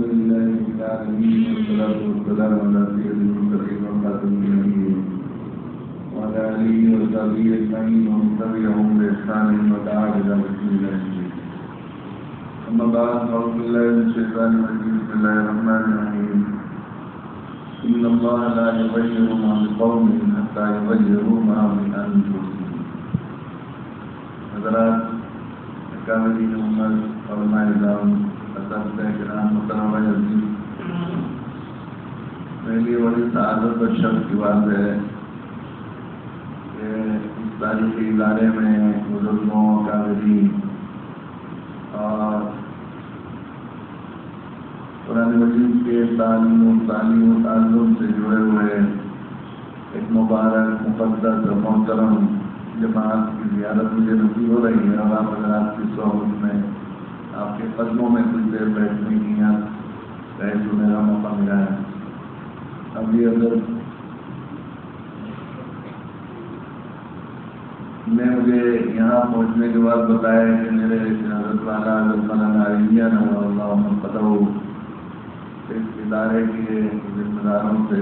لله رب العالمين والصلاة والسلام على سيد المرسلين وخاتم النبيين وعلى آله وصحبه أجمعين ومن تبعهم بإحسان ودعا إلى رسول الله. أما بعد فأعوذ بالله من الشيطان الرجيم. بسم الله الرحمن الرحيم. إن الله لا يغير ما بقوم حتى يغيروا ما بأنفسهم. حضرات اکابرین امت، علماء کرام، اساتذہ کرام، محترم عزیز، میرے لیے بڑی سعادت اور شرف کی بات ہے کہ اس تاریخی ادارے میں بزرگوں، اکابرین اور قرآن مجید کے تعلم سے جڑے ہوئے ایک مبارک، مقدس اور محترم جماعت کی زیارت مجھے نصیب ہو رہی ہے، اور آپ حضرات کی صحبت میں آپ کے قدموں میں کچھ دیر بیٹھنے کی میرا موقع ملا ہے. ابھی اگر مجھے یہاں پہنچنے کے بعد بتایا کہ میرے حضرت والا حضرت مولانا علیہ نور اللہ فتح اس ادارے کے ذمہ داروں سے،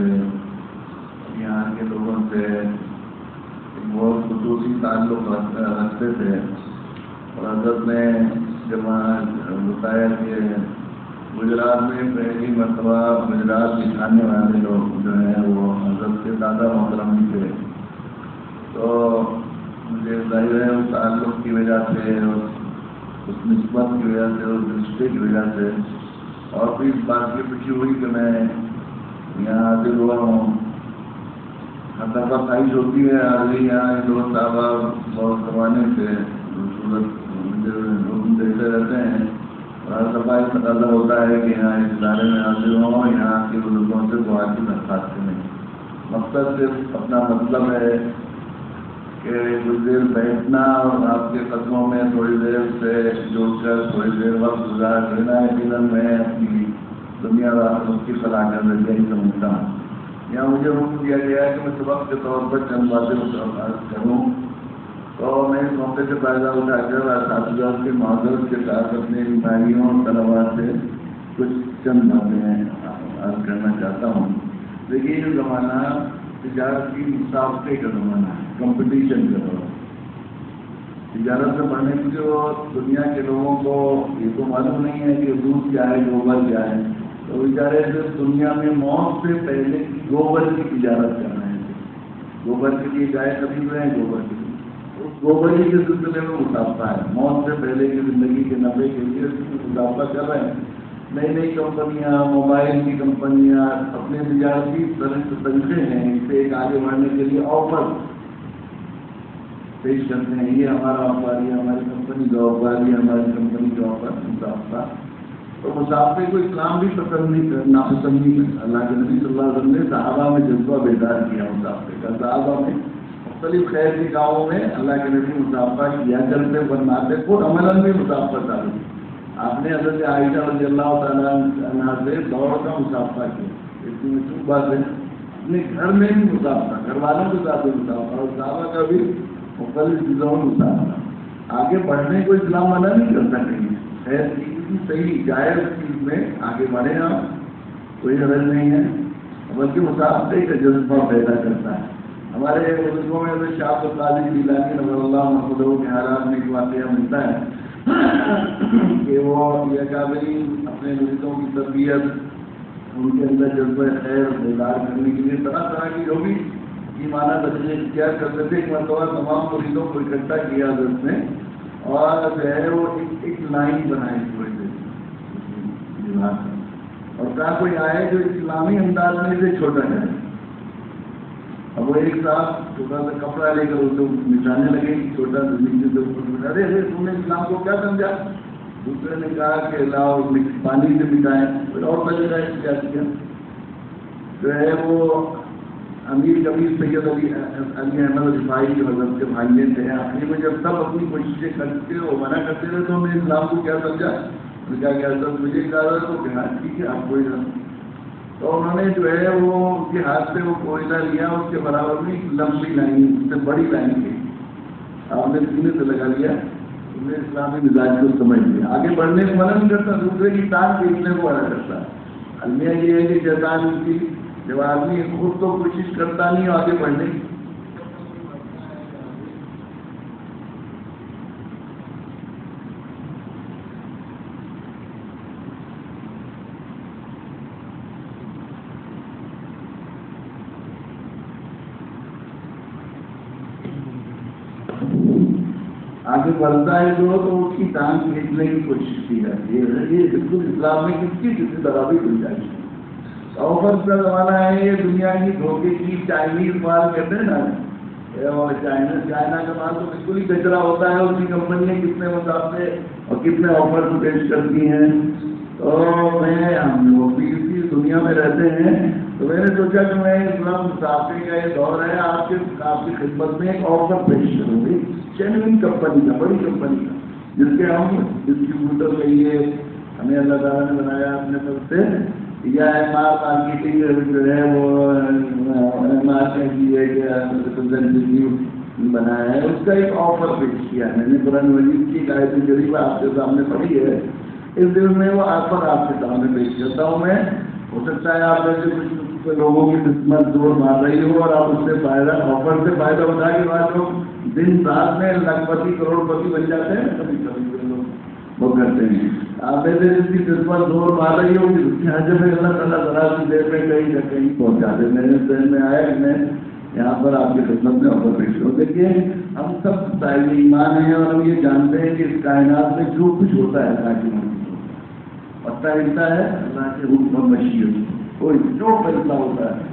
یہاں کے لوگوں سے بہت خصوصی تعلق رکھتے تھے، اور حضرت نے جب بتایا کہ گجرات میں پہلی مرتبہ گجرات دکھانے والے لوگ جو ہیں وہ حضرت کے دادا محترم تھے، تو مجھے ظاہر ہے اس تعلق کی وجہ سے، اس نسبت کی وجہ سے، اس رشتے کی وجہ سے، اور بھی اس بات کی خوشی ہوئی کہ میں یہاں حاضر ہوا ہوں. دفعہ خواہش ہوتی ہے حاضری یہاں دوست صاحبہ بہت زمانے سے حکم دیتے رہتے ہیں، اور ہر دفعہ یہ تقاضا ہوتا ہے کہ یہاں اس ادارے میں حاضر ہوں، یہاں کے بزرگوں سے دعا کی درخواست کریں. مقصد صرف اپنا مطلب ہے کہ کچھ دیر بیٹھنا اور آپ کے قدموں میں تھوڑی دیر سے جڑ کر تھوڑی دیر وقت گزار لینا. یقیناً میں اپنی دنیا اور آخرت کی فلاح کا ذریعہ ہی سمجھتا ہوں. یہاں مجھے حکم دیا گیا ہے کہ میں سبق کے طور پر چند باتیں کروں، تو میں اس موقع سے فائدہ اٹھا کر اساتذہ کے معذرت کے ساتھ اپنے بھائیوں اور طلباء سے کچھ چند باتیں عرض کرنا چاہتا ہوں. دیکھیے، یہ زمانہ تجارت کی مسابقے کا زمانہ ہے، کمپٹیشن کا دور. تجارت سے پڑھنے کے لیے دنیا کے لوگوں کو یہ تو معلوم نہیں ہے کہ روس کیا ہے، گلوبل کیا ہے، تو بیچارے صرف دنیا میں موت سے پہلے کی گوبر کی تجارت کر رہے ہیں. گوبر کے لیے گائے خرید رہے ہیں، گوبر کے لیے اس گوبر کے سلسلے میں مسابقہ ہے. موت سے پہلے کی زندگی کے نفع کے لیے مسابقہ کر رہے ہیں. نئی نئی کمپنیاں، موبائل کی کمپنیاں اپنے تجارتی طریقے ہیں اس سے ایک آگے بڑھنے کے لیے آفر پیش کرتے ہیں. یہ ہمارا آفر، یہ ہماری کمپنی کا آفر، یہ ہماری کمپنی کا آفر، مسابقہ. تو مسابقے کو اسلام بھی ناپسند نہیں کرتا. اللہ کے نبی صلی اللہ علیہ وسلم نے صحابہ میں جذبہ بیدار کیا مسابقے کا. صحابہ میں مختلف خیر کے کاموں میں اللہ کے نبی مسابقہ کیا کرتے، فرماتے، خود عملاً بھی مسابقہ چالو. آپ نے حضرت عائشہ رضی اللہ تعالیٰ عنہا سے دوڑ کا مسابقہ کیا. اتنی مشہور بات ہے. اپنے گھر میں بھی مسابقہ، گھر والوں کے ساتھ بھی مسابقہ، اور صحابہ کا بھی مختلف چیزوں میں مسابقہ. آگے بڑھنے کو اسلام منع نہیں کرتا کہیں. خیر کی صحیح جائز چیز میں آگے بڑھے آپ، کوئی حرج نہیں ہے، بلکہ مسابقے کا جذبہ پیدا کرتا ہے. ہمارے بزرگوں میں شاہ عبد القادر جیلانی رضی اللہ عنہ کے حالات میں ایک واقعہ ملتا ہے کہ وہ یہ اکابرین اپنے مریدوں کی تربیت، ان کے اندر جذبہ خیر بیدار کرنے کے لیے طرح طرح کی جو بھی ایمانہ تجزیے اختیار کرتے تھے. ایک مرتبہ تمام مریدوں کو اکٹھا کیا حضرت نے، اور جو ہے وہ ایک لائن بنائی تھوڑی دیر، اور کہا کوئی آئے جو اسلامی انداز میں اسے چھوٹا جائے. اب وہ ایک صاحب چھوٹا سا کپڑا لے کر اس کو مٹانے لگے، چھوٹا سا نیچے سے اوپر مٹا. ارے تم نے اسلام کو کیا سمجھا؟ دوسرے نے کہا کہ لاؤ پانی سے مٹائیں. پھر اور طریقہ کیا کیا جو ہے وہ امیر کبیر سید علی احمد رفاعی کے مذہب کے بھائی تھے. آخری میں جب سب اپنی کوششیں کرتے وہ منع کرتے رہے تو ہم نے اسلام کو کیا سمجھا؟ کیا سب مجھے اجازت ہو کہ ہاں ٹھیک ہے آپ کوئی نہ. تو انہوں نے جو ہے وہ ان کے ہاتھ سے وہ کوئلہ لیا، اس کے برابر میں ایک لمبی لائن، اس سے بڑی لائن کی آپ نے سینے سے لگا لیا. تم نے اسلامی مزاج کو سمجھ لیا، آگے بڑھنے کو منع نہیں کرتا، دوسرے کی ٹانگ کھینچنے کو منع کرتا ہے۔ المیہ یہ ہے کہ شیطان کی جب آدمی خود تو کوشش کرتا نہیں آگے بڑھنے کی، آگے بڑھتا ہے جو تو اس کی ٹانگ کھینچنے کی کوشش کی جاتی ہے۔ یہ بالکل اسلام میں کسی طرح بھی گنجائش نہیں۔ آفر کا زمانہ ہے، یہ دنیا کی دھوکے کی چائنیز مال کہتے ہیں نا، اور چائنا کا مال تو بالکل ہی کچرا ہوتا ہے، اس کی کمپنیاں کتنے مسافے اور کتنے آفر پیش کرتی ہیں۔ تو ہم لوگ بھی اسی دنیا میں رہتے ہیں، تو میں نے سوچا کہ میں اسلام مسافے کا یہ دور ہے، آپ کی خدمت میں ایک آفر پیش کروں گی جینوئن کمپنی کا، بڑی کمپنی کا، جس کے ہم ڈسٹریبیوٹر کہیے، ہمیں اللہ تعالیٰ نے بنایا اپنے طرف سے، یا ایم آر مارکیٹنگ جو ہے وہ ایم آر ریپرزینٹیو بنایا ہے، اس کا ایک آفر پیش کیا ہے۔ میں نے قرآن مجید کی آیت کریمہ آپ کے سامنے پڑھی ہے، اس دن میں وہ آفر آپ کے سامنے پیش کرتا ہوں میں۔ ہو سکتا ہے آپ ایسے کچھ لوگوں کی قسمت زور مار رہی ہو اور آپ اس سے فائدہ، آفر سے فائدہ اٹھا کے بعد لوگ دن رات میں لاکھپتی کروڑ پتی بن جاتے ہیں، کبھی کبھی لوگ وہ کرتے ہیں۔ آپ ایسے جس کی قسمت زور مار رہی ہو کہ اس کی حجم میں اللہ تعالیٰ ذرا سی دیر میں کہیں نہ کہیں پہنچا دے۔ میرے ذہن میں آیا کہ میں یہاں پر آپ کی خدمت میں آفر پیش کروں۔ دیکھیے ہم سب صاحب ایمان ہیں اور ہم یہ جانتے ہیں کہ اس کائنات میں جو کچھ ہوتا ہے اللہ کی مرضی سے پتہ ہلتا ہے، اللہ کے حکم اور مشیت، کوئی جو فیصلہ ہوتا ہے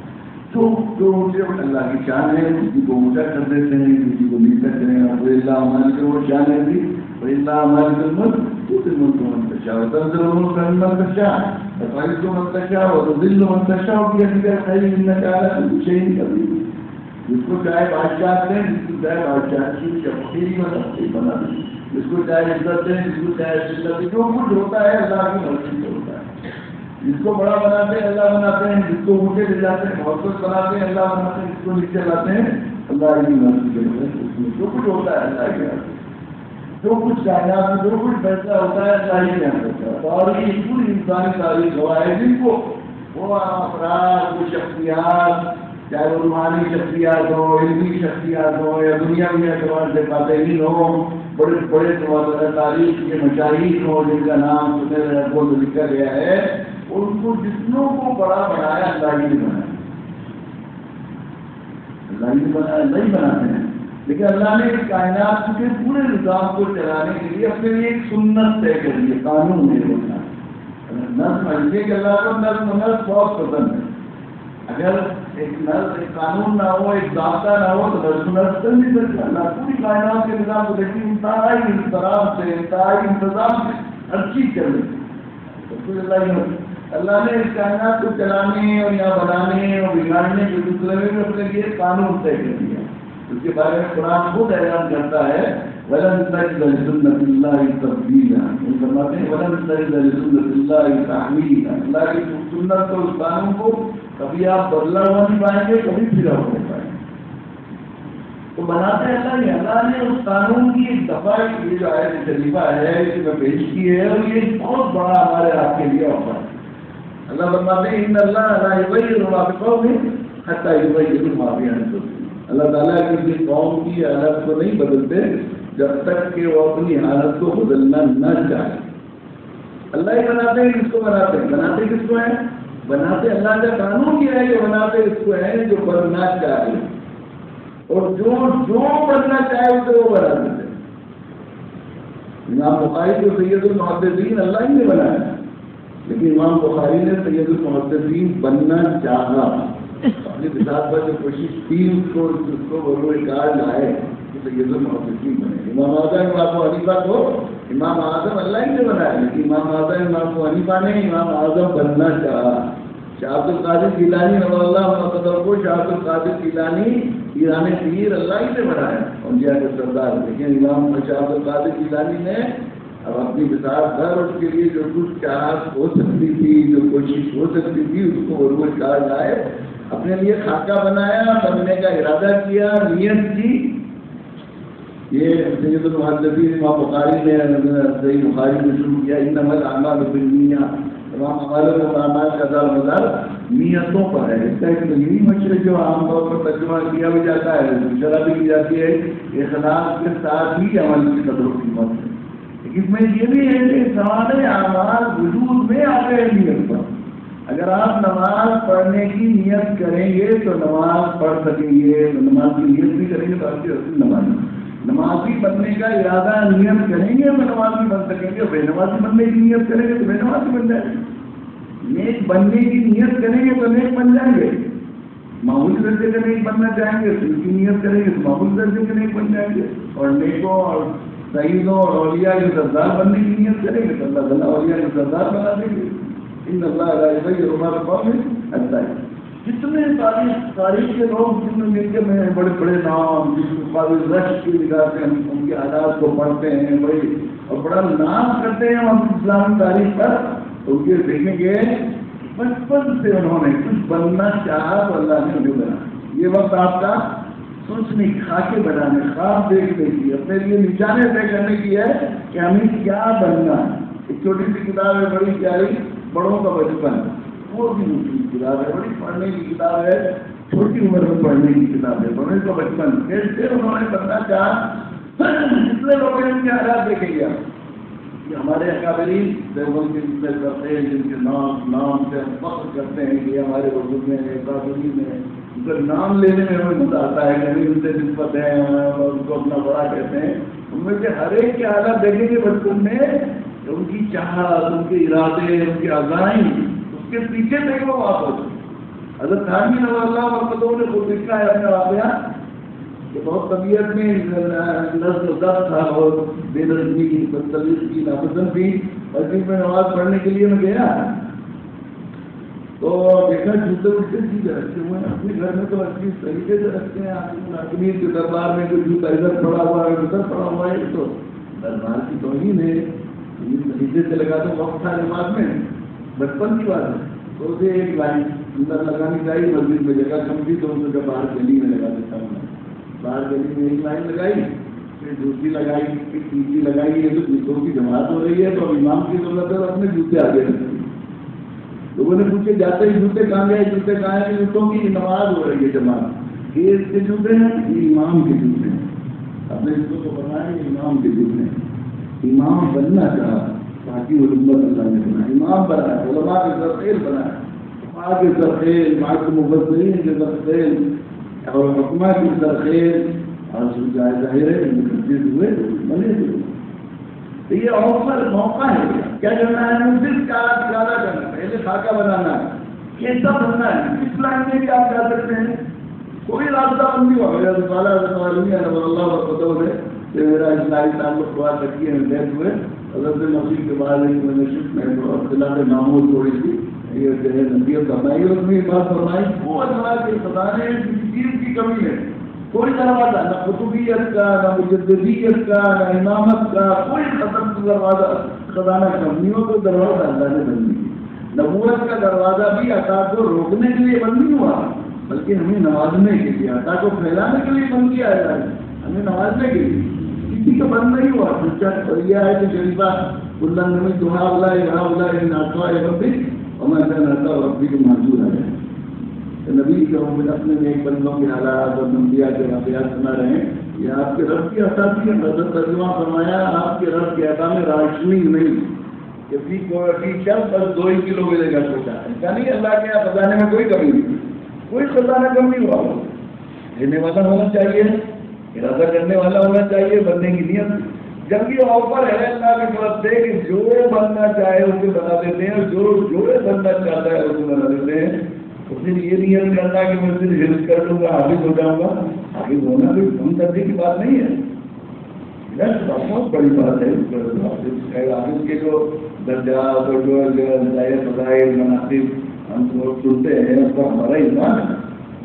جو اونچے اللہ کی شان ہے، کسی کو اونچا کر دیتے ہیں، کسی کو نیچا کریں۔ اور اللہ ہمارے جو وہ شان ہے تھی، وہ اللہ ہماری خدمت دوسرے ملک کو منتشا ہو تنظر منتشا فائز کو منتشا ہو تو دل کو منتشا ہو کیا دیگر خیلی ملنا چاہ رہا ہے کچھ نہیں کبھی، جس کو چاہے بادشاہ دیں، جس کو چاہے بادشاہ کی شخصی بنا دیں، جس کو چاہے عزت دیں، جس کو چاہے عزت دیں، جو کچھ ہوتا ہے اللہ کی مرضی سے ہوتا ہے۔ جس کو بڑا بناتے ہیں اللہ بناتے ہیں، جس کو اونچے لے جاتے ہیں محبت بناتے ہیں اللہ بناتے ہیں، جس کو نیچے لاتے ہیں اللہ کی مرضی کے ہوتے ہیں۔ اس میں جو کچھ ہوتا ہے اللہ کی مرضی، جو کچھ کائنات میں جو کچھ فیصلہ ہوتا ہے اللہ ہی کیا کرتا ہے۔ اور یہ پوری انسانی تاریخ گواہ ہے، جن کو وہ افراد، وہ شخصیات، چاہے وہ روحانی شخصیات ہو، علمی شخصیات ہو، یا دنیاوی اعتبار سے فاتحین ہو، بڑے بڑے تاریخ کے مشاہیر ہو جن کا نام سنے کو لکھا گیا ہے، ان کو جتنوں کو بڑا بنایا اللہ ہی نے بنایا، اللہ ہی نے بنایا، اللہ ہی بناتے ہیں۔ لیکن اللہ نے اس کائنات کے پورے نظام کو چلانے کے لیے اپنے لیے ایک سنت طے کر لی، قانون ہے ہونا نظم، ایسے کہ اللہ کو نظم بہت پسند ہے۔ اگر ایک قانون نہ ہو، ایک ضابطہ نہ ہو تو نظم نہیں سکتا۔ اللہ پوری کائنات کے نظام کو دیکھیں، انتہائی انتظام سے، انتہائی انتظام سے ہر چیز کر لیتے۔ اللہ نے اس کائنات کو چلانے اور یہاں بنانے اور بگاڑنے کے سلسلے میں اپنے لیے قانون طے کر دیا۔ اس کے بارے میں قرآن خود اعلان کرتا ہے وَلَن تَجِدَ لِسُنَّتِ اللَّهِ تَبْدِيلًا، فرماتے ہیں وَلَن تَجِدَ لِسُنَّتِ اللَّهِ تَحْوِيلًا، اللہ کی سنت کو، اس قانون کو کبھی آپ بدلا ہوا نہیں پائیں گے، کبھی پھرا ہوا نہیں پائیں گے۔ تو بناتے اللہ ہی، اللہ نے اس قانون کی ایک دفعہ یہ جو آیت شریفہ ہے اس میں پیش کی ہے، اور یہ بہت بڑا ہمارے آپ کے لیے آفر ہے۔ اللہ فرماتے ہیں ان اللہ لا یغیر ما بقوم حتی یغیر ما بانفسہم، اللہ تعالیٰ کسی قوم کی حالت کو نہیں بدلتے جب تک کہ وہ اپنی حالت کو بدلنا نہ چاہے۔ اللہ ہی بناتے ہیں، کس کو بناتے ہیں؟ بناتے کس کو ہیں؟ بناتے اللہ کا قانون یہ ہے کہ بناتے اس کو ہیں جو بننا چاہے، اور جو بننا چاہے اسے وہ بنا دیتے ہیں۔ امام بخاری کو سید المحدثین اللہ ہی نے بنایا، لیکن امام بخاری نے سید المحدثین بننا چاہا، اپنے بذات پر جو کوشش کی اس کو بروئے کار لائے کہ سید المحدثین بنے۔ امام اعظم امام حنیفہ کو امام اعظم اللہ ہی نے بنایا، لیکن امام اعظم امام حنیفہ نے امام اعظم بننا چاہا۔ شاہ عبد القادر جیلانی رضی اللہ عنہ کو شاہ عبد القادر جیلانی ایران پیر اللہ ہی نے بنایا، اولیاء کے سردار، لیکن امام شاہ عبد القادر جیلانی نے اب اپنی بذات پر اس کے لیے جو کچھ چاہت ہو سکتی تھی، جو کوشش ہو سکتی تھی، اس کو عروج کار لائے، اپنے لیے خاکہ بنایا، بننے کا ارادہ کیا، نیت کی، یہ سید المحدثین امام بخاری نے صحیح بخاری میں شروع کیا انما الاعمال بالنیات، تمام اعمال و اعمال کا دار مدار نیتوں پر ہے۔ اس کا ایک علمی مشرق جو عام طور پر ترجمہ کیا بھی جاتا ہے، شرح بھی کی جاتی ہے، اخلاص کے ساتھ ہی عمل کی قدر و قیمت ہے۔ اس میں یہ بھی ہے کہ سارے اعمال وجود میں آ گئے نیت پر۔ اگر آپ نماز پڑھنے کی نیت کریں گے تو نماز پڑھ سکیں گے، نماز کی نیت بھی کریں گے تو آپ کی اصل نمازی بننے کا ارادہ نیت کریں گے تو نمازی بن سکیں گے، بے نمازی بننے کی نیت کریں گے تو بے نمازی بن جائیں گے۔ نیک بننے کی نیت کریں گے تو نیک بن جائیں گے، معمولی درجے کا نیک بننا چاہیں گے تو ان کی نیت کریں گے تو معمولی درجے کے نیک بن جائیں گے، اور نیکوں اور سعیدوں اور اولیاء کے سردار بننے کی نیت کریں گے تو اللہ تعالیٰ اولیاء کے سردار بنا دیں گے۔ ان اللہ علیہ ہمارے قوم اچھا ہے۔ جتنے تاریخ کے لوگ جن میں مل کے میں بڑے بڑے نام جس کو قابل رشک کی نگاہ سے ہم ان کے حالات کو پڑھتے ہیں بڑے اور بڑا نام کرتے ہیں ہم اسلامی تاریخ پر، تو ان کے دیکھیں گے بچپن سے انہوں نے کچھ بننا چاہا تو اللہ نے انہیں بنا۔ یہ وقت آپ کا سوچنے خاکے بنانے، خواب دیکھنے کی، اپنے لیے نشانے طے کرنے کی ہے کہ ہمیں کیا بننا ہے۔ ایک چھوٹی سی کتاب ہے بڑی پیاری، بڑوں کا بچپن، وہ بھی دوسری کتاب ہے، بڑی پڑھنے کی کتاب ہے، چھوٹی عمر میں پڑھنے کی کتاب ہے، بڑے کا بچپن۔ کیسے انہوں نے بننا چاہا، جتنے لوگ ان کے حالات دیکھیں گے کہ ہمارے اکابرین دیوبند کے جتنے کرتے ہیں جن کے نام سے ہم فخر کرتے ہیں کہ ہمارے بزرگ میں اکابرین ہیں، ان کا نام لینے میں ہمیں مزہ آتا ہے کہ ہمیں ان سے نسبت ہے اور ان کو اپنا بڑا کہتے ہیں۔ ان میں سے ہر ایک کے حالات دیکھیں گے بچپن میں، ان کی چاہت، ان کے ارادے، ان کے عزائم، اس کے پیچھے دیکھو آپ ہوتے۔ حضرت تھانوی رضی اللہ عنہ نے خود لکھا ہے اپنے واقعہ کہ بہت طبیعت میں نظر و ضبط تھا اور بے نظمی کی، بدتمیزی کی، ناپسند تھی، اور جس میں نماز پڑھنے کے لیے میں گیا تو دیکھا جوتے اٹھتے سیدھے رکھتے ہوئے ہیں، اپنے گھر میں تو اچھی طریقے سے رکھتے ہیں، آدمی کے دربار میں کوئی جوتا ادھر پڑا ہوا ہے ادھر پڑا ہوا ہے، تو دربار کی توہین ہے، طریقے سے لگا تو وقت تھا نماز میں، بچپن کی بات ہے۔ تو اسے ایک لائن اندر لگانی چاہیے، مسجد میں جگہ کم تھی تو اسے باہر گلی میں لگا دیتا ہوں، باہر گلی میں ایک لائن لگائی، پھر دوسری لگائی، پھر تیسری لگائی، یہ تو جوتوں کی جماعت ہو رہی ہے تو امام کی ضرورت ہے اپنے جوتے آگے رکھیں۔ لوگوں نے پوچھے جاتے ہی جوتے کہاں گئے، جوتے کہاں ہیں؟ جوتوں کی نماز ہو رہی ہے جماعت، یہ اس کے جوتے ہیں، یہ امام کے جوتے ہیں، اپنے جوتوں کو بنائیں یہ امام کے جوتے ہیں۔ امام بننا چاہا تاکہ وہ امت اللہ نے بنا، امام بنا ہے، علماء کے ذرخیل بنا ہے، علماء کے ذرخیل، معصوم مبصرین کے ذرخیل اور حکمہ کی ذرخیل، اور ظاہر ہے مقدس ہوئے بنے ہوئے۔ تو یہ اوفر موقع ہے، کیا کرنا ہے؟ صرف ارادہ کرنا، پہلے خاکہ بنانا ہے، کیسا بننا ہے، اس لائن میں بھی آپ جا سکتے ہیں، کوئی راستہ بندی ہو گیا اللہ وقت سے میرا اسلامی تعلق ہوا تکیے میں بیٹھ ہوئے حضرت مسیح کے بعد میں نے شفٹ میں اختلاف معمول تھوڑی سی یہ جو ہے نصیحت فرمائی، اور اس میں بات فرمائی وہ اللہ کے خزانے کسی چیز کی کمی ہے، کوئی دروازہ نہ قطبیت کا، نہ مجددیت کا، نہ امامت کا، کوئی ختم دروازہ خزانہ کمیوں کو دروازہ اللہ نے بند نہیں۔ نبوت کا دروازہ بھی عطا کو روکنے کے لیے بند نہیں ہوا، بلکہ ہمیں نوازنے کے لیے، عطا کو پھیلانے کے لیے بند کیا ہے، ہمیں نوازنے کے لیے، کسی کا بند نہیں ہوا۔ سچا یہ ہے کہ شریفہ اللہ نے دعا بلا ناٹوا ربی اور میں ناٹا ربی کو منظور آ جائے نبی کے اپنے نیک بندوں کے حالات اور انبیاء کے واقعات سنا رہے ہیں، یہ آپ کے رب کی عطا کی حضرت ترجمہ فرمایا، آپ کے رب کی عطا میں راشننگ نہیں کہ فی شخص بس 2 ہی کلو ملے گا چھوٹا، ایسا نہیں، اللہ کے یہاں خزانے میں کوئی کمی نہیں، کوئی خزانہ کم نہیں ہوا، دینے والا ہونا چاہیے، ارادہ کرنے والا ہونا چاہیے، بننے کی نیت۔ جب یہ آفر ہے اللہ کی طرف سے کہ جو بننا چاہے اسے بنا دیتے ہیں، اور جو بننا چاہتا ہے اسے بنا دیتے ہیں، اس نے یہ نیت کرنا کہ میں صرف حفظ کر لوں گا، حافظ ہو جاؤں گا، حافظ ہونا کوئی کم کرنے کی بات نہیں ہے، بہت بڑی بات ہے۔ حافظ کے جو درجات اور جو فضائل مناسب ہم سنتے ہیں اس کا ہمارا ایمان ہے،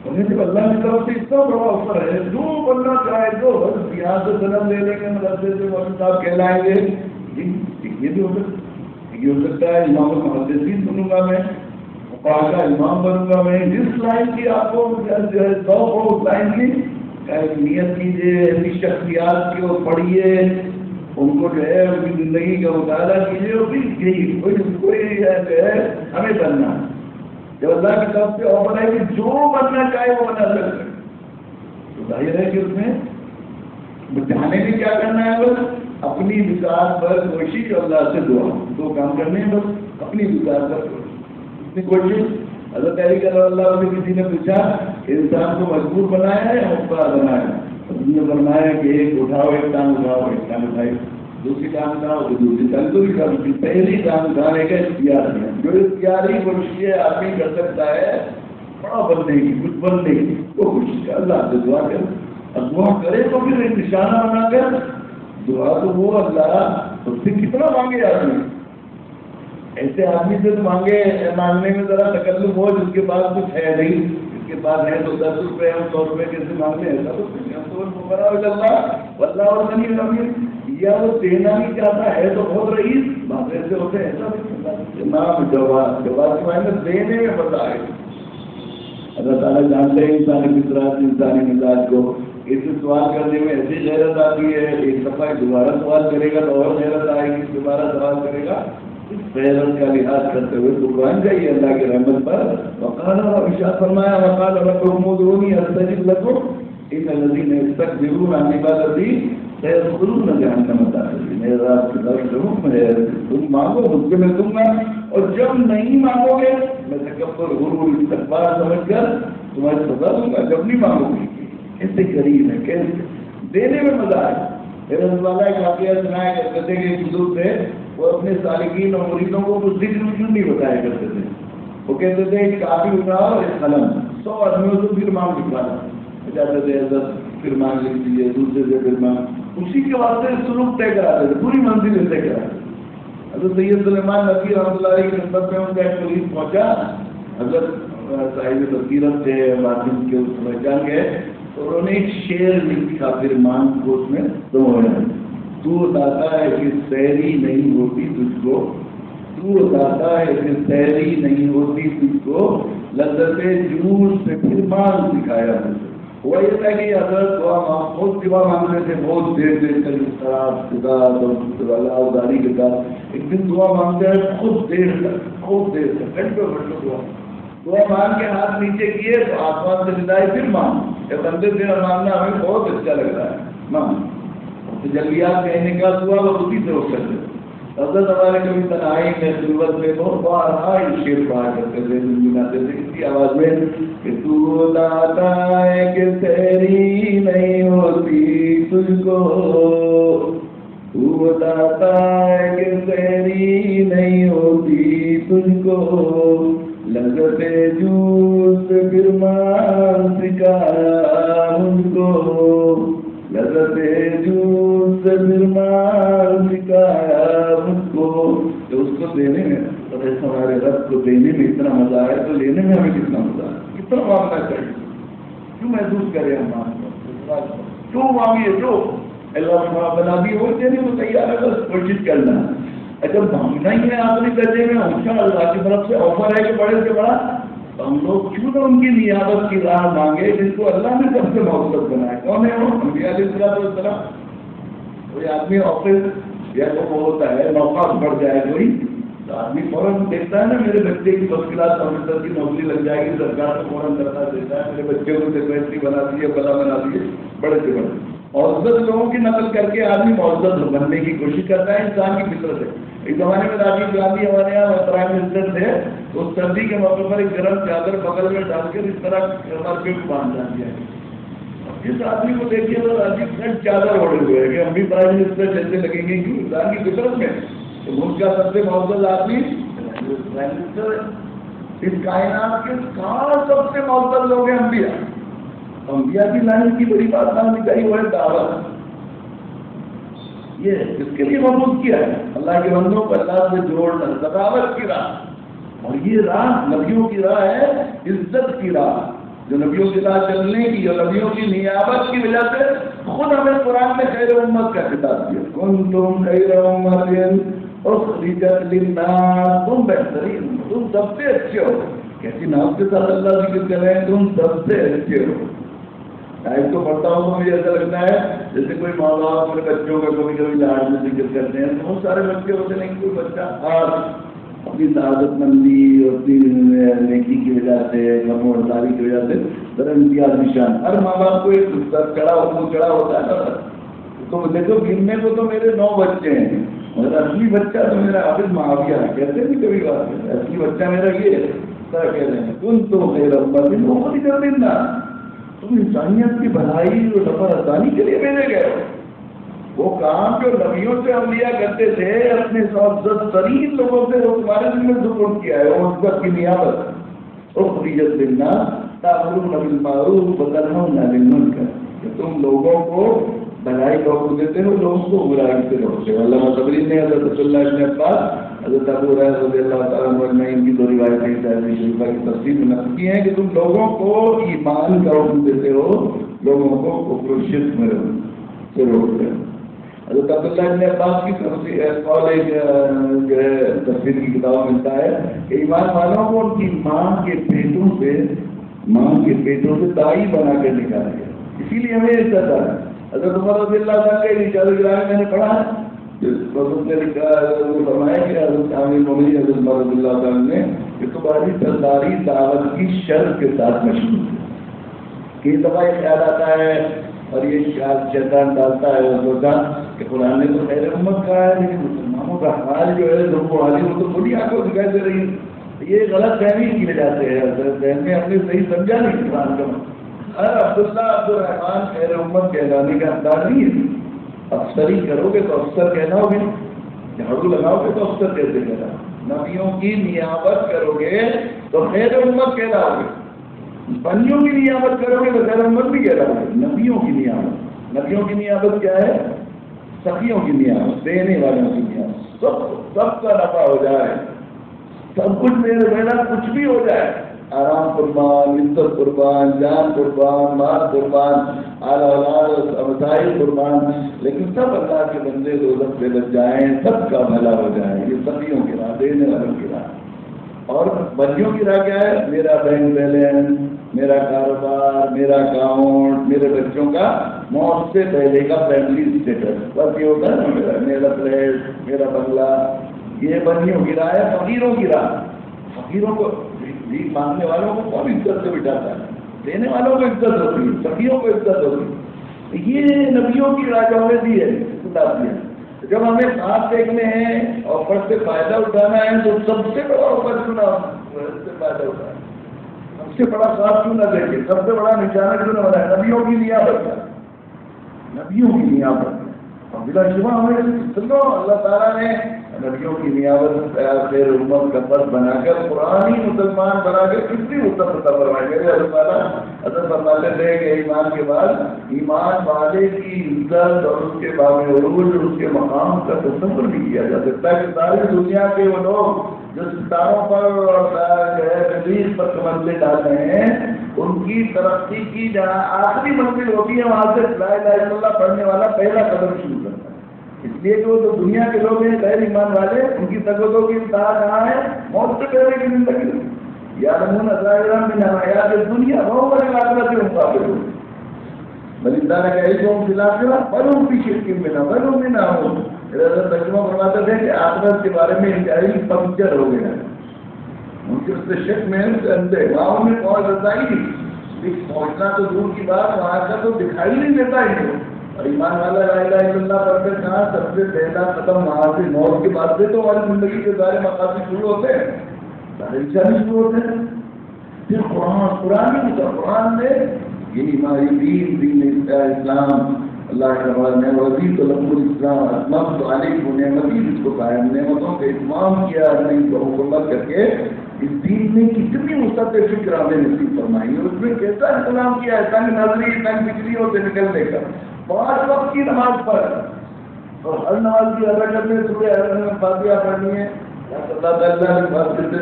انہیں جب اللہ کی طرف سے اتنا بڑا آفر ہے، جو بننا چاہے جو بس یہاں سے جنم لے لیں گے، مدرسے سے مولانا صاحب کہلائیں گے، یہ بھی ہو سکتا ہے امام المحدثین بنوں گا میں، کا امام بنوں گا میں، جس لائن کی آپ کو ذوق ہو اس لائن کی نیت کیجیے، ایسی شخصیات کی اور پڑھیے، ان کو جو ہے ان کی زندگی کا مطالعہ کیجیے، اور پھر یہی کوئی جو ہے ہمیں بننا ہے۔ جب اللہ کی طرف سے آفر ہے کہ جو بننا چاہے وہ بنا سکتے، تو ظاہر ہے کہ اس میں جانے میں کیا کرنا ہے؟ بس اپنی وکاس پر کوشش، اللہ سے دعا، دو کام کرنے ہیں بس، اپنی وکاس پر اپنی کوشش۔ حضرت علی رضی اللہ عنہ سے کسی نے پوچھا انسان کو مجبور بنایا ہے یا مختار بنایا ہے؟ اس نے فرمایا کہ ایک اٹھاؤ ایک ٹانگ اٹھاؤ، ایک ٹانگ اٹھائی، دوسری ٹانگ اٹھاؤ تو دوسری ٹانگ، دوسری ٹانگ، پہلی ٹانگ اٹھانے کا اختیار ہے۔ جو اختیاری کوشش آدمی کر سکتا ہے بڑا بننے کی، کچھ بننے کی، وہ کوشش کر، اللہ سے دعا کر، اور دعا کرے تو پھر ایک نشانہ بنا کر دعا، تو وہ اللہ اس سے کتنا مانگے آدمی؟ ایسے آدمی سے تو مانگنے میں ذرا تکلف ہو جس کے پاس کچھ ہے نہیں، جس کے پاس ہے تو 10 روپے ہم 100 روپے کیسے مانگنے ہیں؟ اللہ اور غنی الحمید، یا وہ دینا نہیں چاہتا ہے تو بہت رئیس، بات ایسے ہوتے ہیں، ایسا نام جواب کے معنی میں دینے میں مزہ آئے۔ اللہ تعالیٰ جانتے ہیں انسانی فطرت، انسانی مزاج کو، اسے سوال کرنے میں ایسی غیرت آتی ہے، ایک دفعہ دوبارہ سوال کرے گا تو اور غیرت آئے گی، دوبارہ سوال کرے گا، اس غیرت کا لحاظ کرتے ہوئے قربان جائیے اللہ کی رحمت پر۔ وقال ارشاد فرمایا وقال ربكم ادعوني استجب لكم ان الذين يستكبرون عن عبادتي سيدخلون جہنم داخلين۔ میرا آپ کی طرف حکم ہے تم مانگو مجھ سے میں دوں گا، اور جب نہیں مانگو گے میں تکبر غرور استکبار سمجھ کر تمہاری سزا دوں گا۔ جب نہیں مانگو گے کیسے قریب ہے، کیسے دینے میں مزہ آئے۔ رضی اللہ ایک واقعہ سنایا کرتے کہ ایک بزرگ تھے، وہ اپنے سالکین اور مریدوں کو کچھ ذکر نہیں بتایا کرتے تھے۔ وہ کہتے تھے ایک کاپی اٹھاؤ اور ایک قلم، 100 آدمیوں سے پھر مانگ لکھوانا، جاتے تھے حضرت پھر مانگ لکھ دیجیے، دوسرے سے پھر مانگ، اسی کے واسطے سلوک طے کراتے تھے، پوری منزل طے کراتے تھے۔ حضرت سید سلیمان نقوی رحمۃ اللہ علیہ کی خدمت میں ان کا ایک مریض پہنچا، حضرت صاحب بصیرت تھے، مادم کے اس میں جان گئے، تو انہوں نے ایک شعر لکھا پھر مانگ کو اس میں دوہرایا، تو بتاتا ہے کہ سحری نہیں ہوتی تجھ کو، تو بتاتا ہے کہ سحری نہیں ہوتی تجھ کو، لذت جوش سے پھر مانگ سکھایا مجھے۔ ہوا یہ تھا کہ حضرت بہت دعا مانگتے تھے، بہت دیر دیر تک اضطراب اور داری کے ساتھ ایک دن دعا مانگتے ہیں خود دیر تک گھنٹوں دعا مانگ کے ہاتھ نیچے کیے تو آسمان سے ندائی پھر مانگ، جب بندے سے مانگنا ہمیں بہت اچھا لگ رہا ہے مانگ، تجلیات کا انعکاس ہوا وہ اسی سے ہو کرتے۔ حضرت ہمارے کبھی تنہائی میں خلوت میں بہت بارہا شعر پڑھا کرتے تھے، گنگناتے تھے اس کی آواز میں کہ تو داتا ہے کہ سحری نہیں ہوتی تجھ کو، تو داتا ہے کہ سحری نہیں ہوتی تجھ کو، لذت جوش پھر مان سکھایا مجھ کو، لذت جوش پھر مان سکھایا مجھ کو۔ تو اس کو دینے میں اور ہمارے رب کو دینے میں اتنا مزہ آئے تو لینے میں ہمیں کتنا مزہ آئے، کتنا مانگنا چاہیے، کیوں محسوس کریں ہم مانگنا، کیوں مانگیے، جو اللہ بنا بھی ہو دینے کو تیار ہے، بس کوشش کرنا ہے۔ اگر مانگنا ہی ہے آخری درجے میں، ہمیشہ اللہ کی طرف سے آفر ہے کہ بڑے سے بڑا، تو ہم لوگ کیوں نہ ان کی نیابت کی راہ مانگے جس کو اللہ نے سب سے محبت بنایا۔ کون ہے وہ؟ انبیاء علیہ السلام۔ کوئی آدمی آفس یا وہ ہوتا ہے موقع بڑھ جائے کوئی تو آدمی فوراً دیکھتا ہے نا، میرے بچے کی فرسٹ کلاس کمپیوٹر کی نوکری لگ جائے گی، سرکار کو فوراً کرتا دیتا ہے، میرے بچے کو سیکریٹری بنا دیے، بلا بنا دیے، بڑے سے بڑے معزز لوگوں کی نقل کر کے آدمی معزز بننے کی کوشش کرتا ہے، انسان کی فطرت ہے۔ ایک زمانے میں راجیو گاندھی ہمارے یہاں پرائم منسٹر تھے، تو سردی کے موقع پر ایک گرم چادر بغل میں ڈال کر اس طرح کمر پہ باندھ دیا۔ جس آدمی کو دیکھیے تو راجیو چادر اوڑے ہوئے کہ ہم بھی پرائم منسٹر جیسے لگیں گے، کیوں انسان کی فطرت میں تو ملک کا سب سے معزز آدمی پرائم منسٹر ہے۔ اس کائنات کے سب سے معزز لوگ ہیں انبیاء۔ انبیاء کی لائن کی بڑی بات نہ نکائی وہ ہے دعوت، یہ اس کے لیے محفوظ کیا ہے اللہ کے بندوں کو اللہ سے جوڑنا، دعوت کی راہ، اور یہ راہ نبیوں کی راہ ہے، عزت کی راہ، جو نبیوں کی راہ چلنے کی اور نبیوں کی نیابت کی وجہ سے خود ہمیں قرآن میں خیر امت کا خطاب دیا، کنتم خیر امت اخرجت للناس، تم بہترین، تم سب سے اچھے ہو۔ کیسی نام کے ساتھ اللہ ذکر کر رہے ہیں، تم سب سے اچھے ہو۔ ٹائپ تو پڑھتا ہوں تو مجھے ایسا لگتا ہے جیسے کوئی ماں باپ اپنے بچوں کا کبھی کبھی لاڈ میں ذکر کرتے ہیں، بہت سارے بچے ہوتے ہیں، کوئی بچہ اپنی عادت مندی اور اپنی نیکی کی وجہ سے، غم و برداری کی وجہ سے در امتیاز نشان، ہر ماں باپ کو ایک چڑھا ہوتا ہے. تو دیکھو گننے کو تو میرے 9 بچے ہیں، مگر اصلی بچہ تو میرا حافظ معاویہ ہے. کہتے بھی کبھی بات اصلی بچہ میرا یہ ہے، کہہ رہے ہیں تم تو خیر امت وہ کر دینا، تم انسانیت کی بھلائی اور سفر آسانی کے لیے بھیجے گئے ہو. وہ کام جو نبیوں سے انبیاء کرتے تھے اپنے عزت ترین لوگوں سے، وہ تمہارے دل میں سپرد کیا ہے. وہ عزت کی نیابت اور خریجت بننا تأمرون بالمعروف وتنہون عن المنکر، کہ تم لوگوں کو بھلائی کا حکم دیتے ہو، لوگوں کو برائی سے روکتے ہو. علامہ صبری نے حضرت عبداللہ ابن عباس، حضرت ابو ہریرہ رضی اللہ تعالیٰ عنہ ان کی 2 روایتیں صحیح شریفہ کی تفسیر میں نقل کی ہیں کہ تم لوگوں کو ایمان کا حکم دیتے ہو، لوگوں کو کفر و شرک میں سے روکتے ہو. حضرت عبداللہ ابن عباس کی جو ہے تفسیر کی کتاب ملتا ہے کہ ایمان والوں کو ان کی ماں کے پیٹوں سے دائی بنا کر نکالا گیا. اسی لیے ہمیں عزت ہے. حضرت عمر رضی اللہ عنہ کے رسالہ گرامی میں نے پڑھا فرمایا کہ حضرت عامر مومنین حضرت عمر رضی اللہ عنہ نے کہ تمہاری سرداری دعوت کی شرط کے ساتھ مشہور ہے. کئی دفعہ یہ خیال آتا ہے اور یہ شیطان ڈالتا ہے سوچا کہ قرآن نے تو خیر امت کہا ہے، لیکن مسلمانوں کا حال جو ہے لوگوں کو حالی وہ تو بڑی آنکھوں دکھائی دے رہی ہے. یہ غلط فہمی کیے جاتے ہیں، ذہن میں ہم نے صحیح سمجھا نہیں قرآن کا. عبداللہ عبد الرحمان خیر امت کہلانے کا انداز نہیں ہے. افسری کرو گے تو افسر کہلاؤ گے، جھاڑو لگاؤ گے تو افسر کیسے کہلاؤ. نبیوں کی نیابت کرو گے تو خیر امت کہلاؤ گے، بندیوں کی نیابت کرو گے تو خیر امت بھی کہلاؤ گے. نبیوں کی نیابت کیا ہے؟ سخیوں کی نیابت، دینے والوں کی نیابت. سب کا نفع ہو جائے، سب کچھ میرا کچھ بھی ہو جائے، آرام قربان، عزت قربان، جان قربان، مال قربان، اعلیٰ اولاد مسائل قربان، لیکن سب اللہ کے بندے دوزخ سے بچ جائیں، سب کا بھلا ہو جائے. یہ سبھیوں کی راہ، دینے والوں کی راہ. اور بندیوں کی راہ کیا ہے؟ میرا بینک بیلنس، میرا کاروبار، میرا اکاؤنٹ، میرے بچوں کا موت سے پہلے کا فیملی اسٹیٹس، بس یہ ہوتا ہے نا، میرا فلیٹ، میرا بنگلہ. یہ بندیوں کی راہ ہے. فقیروں کی راہ، فقیروں کو بھیک مانگنے والوں کو کون عزت سے بٹھاتا ہے؟ دینے والوں کو عزت ہوتی ہے، فقیروں کو عزت ہوتی ہے. یہ نبیوں کی راہ جو ہمیں دی ہے. جب ہمیں خواب دیکھنے ہیں اور فرض سے فائدہ اٹھانا ہے تو سب سے بڑا اوپر چنا سے فائدہ اٹھانا، سب سے بڑا خواب کیوں نہ دیکھے، سب سے بڑا نشانہ کیوں نہ بنائے؟ نبیوں کی نیابت ہے، نبیوں کی نیابت. اور بلا شبہ ہمیں سنو اللہ تعالیٰ نے نبیوں کی نیابت خیر امت کا فرض بنا کر قرآنی مسلمان بنا کے کتنی اتنا فرمائی گئی. حضرت فرماتے تھے کہ ایمان کے بعد ایمان والے کی عزت اور اس کے باب عروج، اس کے مقام کا تصور بھی کیا جا سکتا ہے کہ ساری دنیا کے وہ لوگ جو ستاروں پر اور ریلیز پر کمندے ڈال رہے ہیں، ان کی ترقی کی جہاں آخری منزل ہوتی ہے وہاں سے لا الہ الا اللہ پڑھنے والا پہلا قدم شروع کرتا ہے. اس لیے کہ وہ جو دنیا کے لوگ ہیں غیر ایمان والے، ان کی تقویٰ کی انتہا کہاں ہے؟ موت سے پہلے کی زندگی میں. یعلمون ظاہرا من الحیات الدنیا وهم عن الآخرة هم غافلون. بل ذلك علمهم في الآخرة بل هم في شك منها بل هم منها عمون. حضرت ترجمہ فرماتے تھے کہ آخرت کے بارے میں جاہل پنکچر ہو گیا، ان کے اس سے شک میں اندھے، وہاں میں پہنچ رسائی پہنچنا تو دور کی بات، وہاں کا تو دکھائی نہیں دیتا ہی. اور ایمان والا لا الہ الا اللہ پڑھ کر کہاں سب سے پہلا قدم وہاں سے موت کے بعد سے تو ہماری زندگی کے سارے مقاصد شروع ہوتے ہیں، سارے انسانی شروع ہوتے ہیں. پھر قرآن میں یہی ہماری دین اسلام اللہ کے بعد میں وزیر طلب الاسلام اسمت علیکم نعمتی، جس کو قائم نعمتوں کا اتمام کیا نہیں تو حکومت کر کے اس دین نے کتنی مستقل فکر ہمیں نصیب فرمائی اور اس میں کیسا انتظام کیا ہے تنگ نظری تنگ فکریوں سے نکلنے کا. 5 وقت کی نماز پڑھ اور ہر نماز کی ادا کرنے صبح فاتحہ پڑھنی ہے. اللہ تعالیٰ کی بات کرتے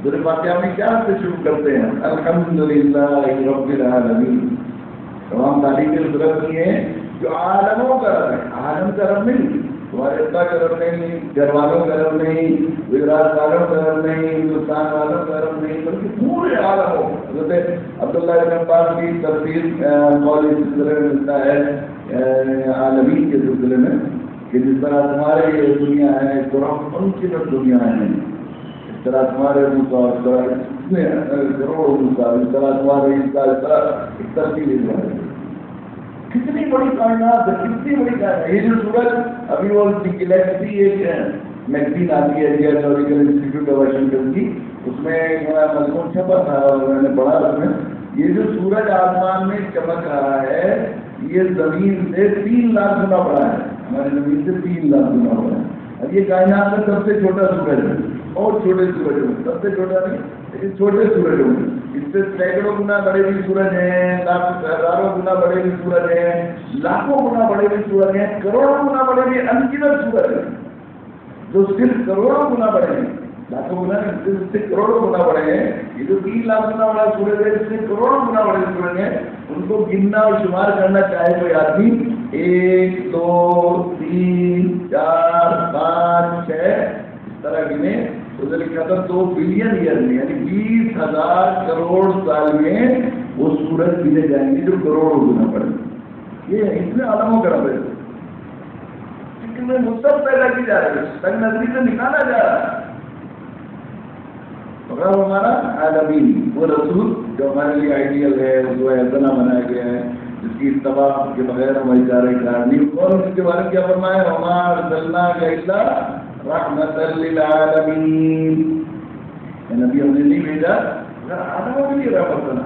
سورہ فاتحہ میں کیا سے شروع کرتے ہیں؟ الحمدللہ رب العالمین. تمام تعریفیں اس رب کی ہیں جو عالموں کا رب ہے، عالم کا رب نہیں. تمہارے ابا کا رب نہیں، گھر والوں کا رب نہیں، گجرات والوں کا رب نہیں، ہندوستان والوں کا رب نہیں، بلکہ پورے عالم ہو. حضرت عبداللہ بن عباس کی تفسیر قول اس سلسلے میں ملتا ہے عالمین کے سلسلے میں کہ جس طرح تمہارے یہ دنیا ہے ان کی تو دنیا ہے، اس طرح تمہارے کروڑوں اس طرح تمہارے اس طرح ایک ترتیب ہے. کتنی بڑی کائنات ہے، کتنی بڑی کائنات. یہ جو سورج ابھی وہ گلیکسی ایک میگزین آتی ہے جیولوجیکل انسٹیٹیوٹ آف واشنگٹن کی، اس میں مضمون چھپا تھا اور میں نے پڑھا اس میں. یہ جو سورج آسمان میں چمک رہا ہے یہ زمین سے 3 لاکھ گنا بڑا ہے، ہماری زمین سے 3 لاکھ گنا بڑا ہے. اب یہ کائنات میں سب سے چھوٹا سورج ہے، اور چھوٹے سورج ہوں، سب سے چھوٹا نہیں لیکن چھوٹے سورج ہوں. اس سے سینکڑوں گنا بڑے بھی سورج ہیں، ہزاروں گنا بڑے بھی سورج ہیں، لاکھوں گنا بڑے بھی سورج ہیں، کروڑوں گنا بڑے بھی انگنت سورج ہیں جو صرف کروڑوں گنا بڑے ہیں. لاکھوں گنا اس سے کروڑوں گنا بڑے ہیں. یہ جو 3 لاکھ گنا بڑا سورج ہے اس سے کروڑوں گنا بڑے سورج ہیں. ان کو گننا اور شمار کرنا چاہے کوئی آدمی 1 2 3 4 5 6 اس طرح گنے تو لکھا تھا 2 بلین ایئر میں، یعنی 20,000 کروڑ سال میں وہ سورج گنے جائیں گے جو کروڑوں گنا پڑے. یہ اتنے عالموں کا رب ہے میں مستق پیدا کی جا رہی ہے، تنگ نظری سے نکالا جا رہا ہے. رب ہمارا عالمین، وہ رسول جو ہمارے لیے آئیڈیل ہے، جو ایسا بنایا گیا ہے جس کی اتباع کے بغیر ہماری جا رہی کارنی. اور اس کے بارے میں کیا فرمایا؟ وما ارسلناک الا رحمۃ للعالمین. نبی ہم نے نہیں بھیجا عالموں کے لیے رحمت بنا.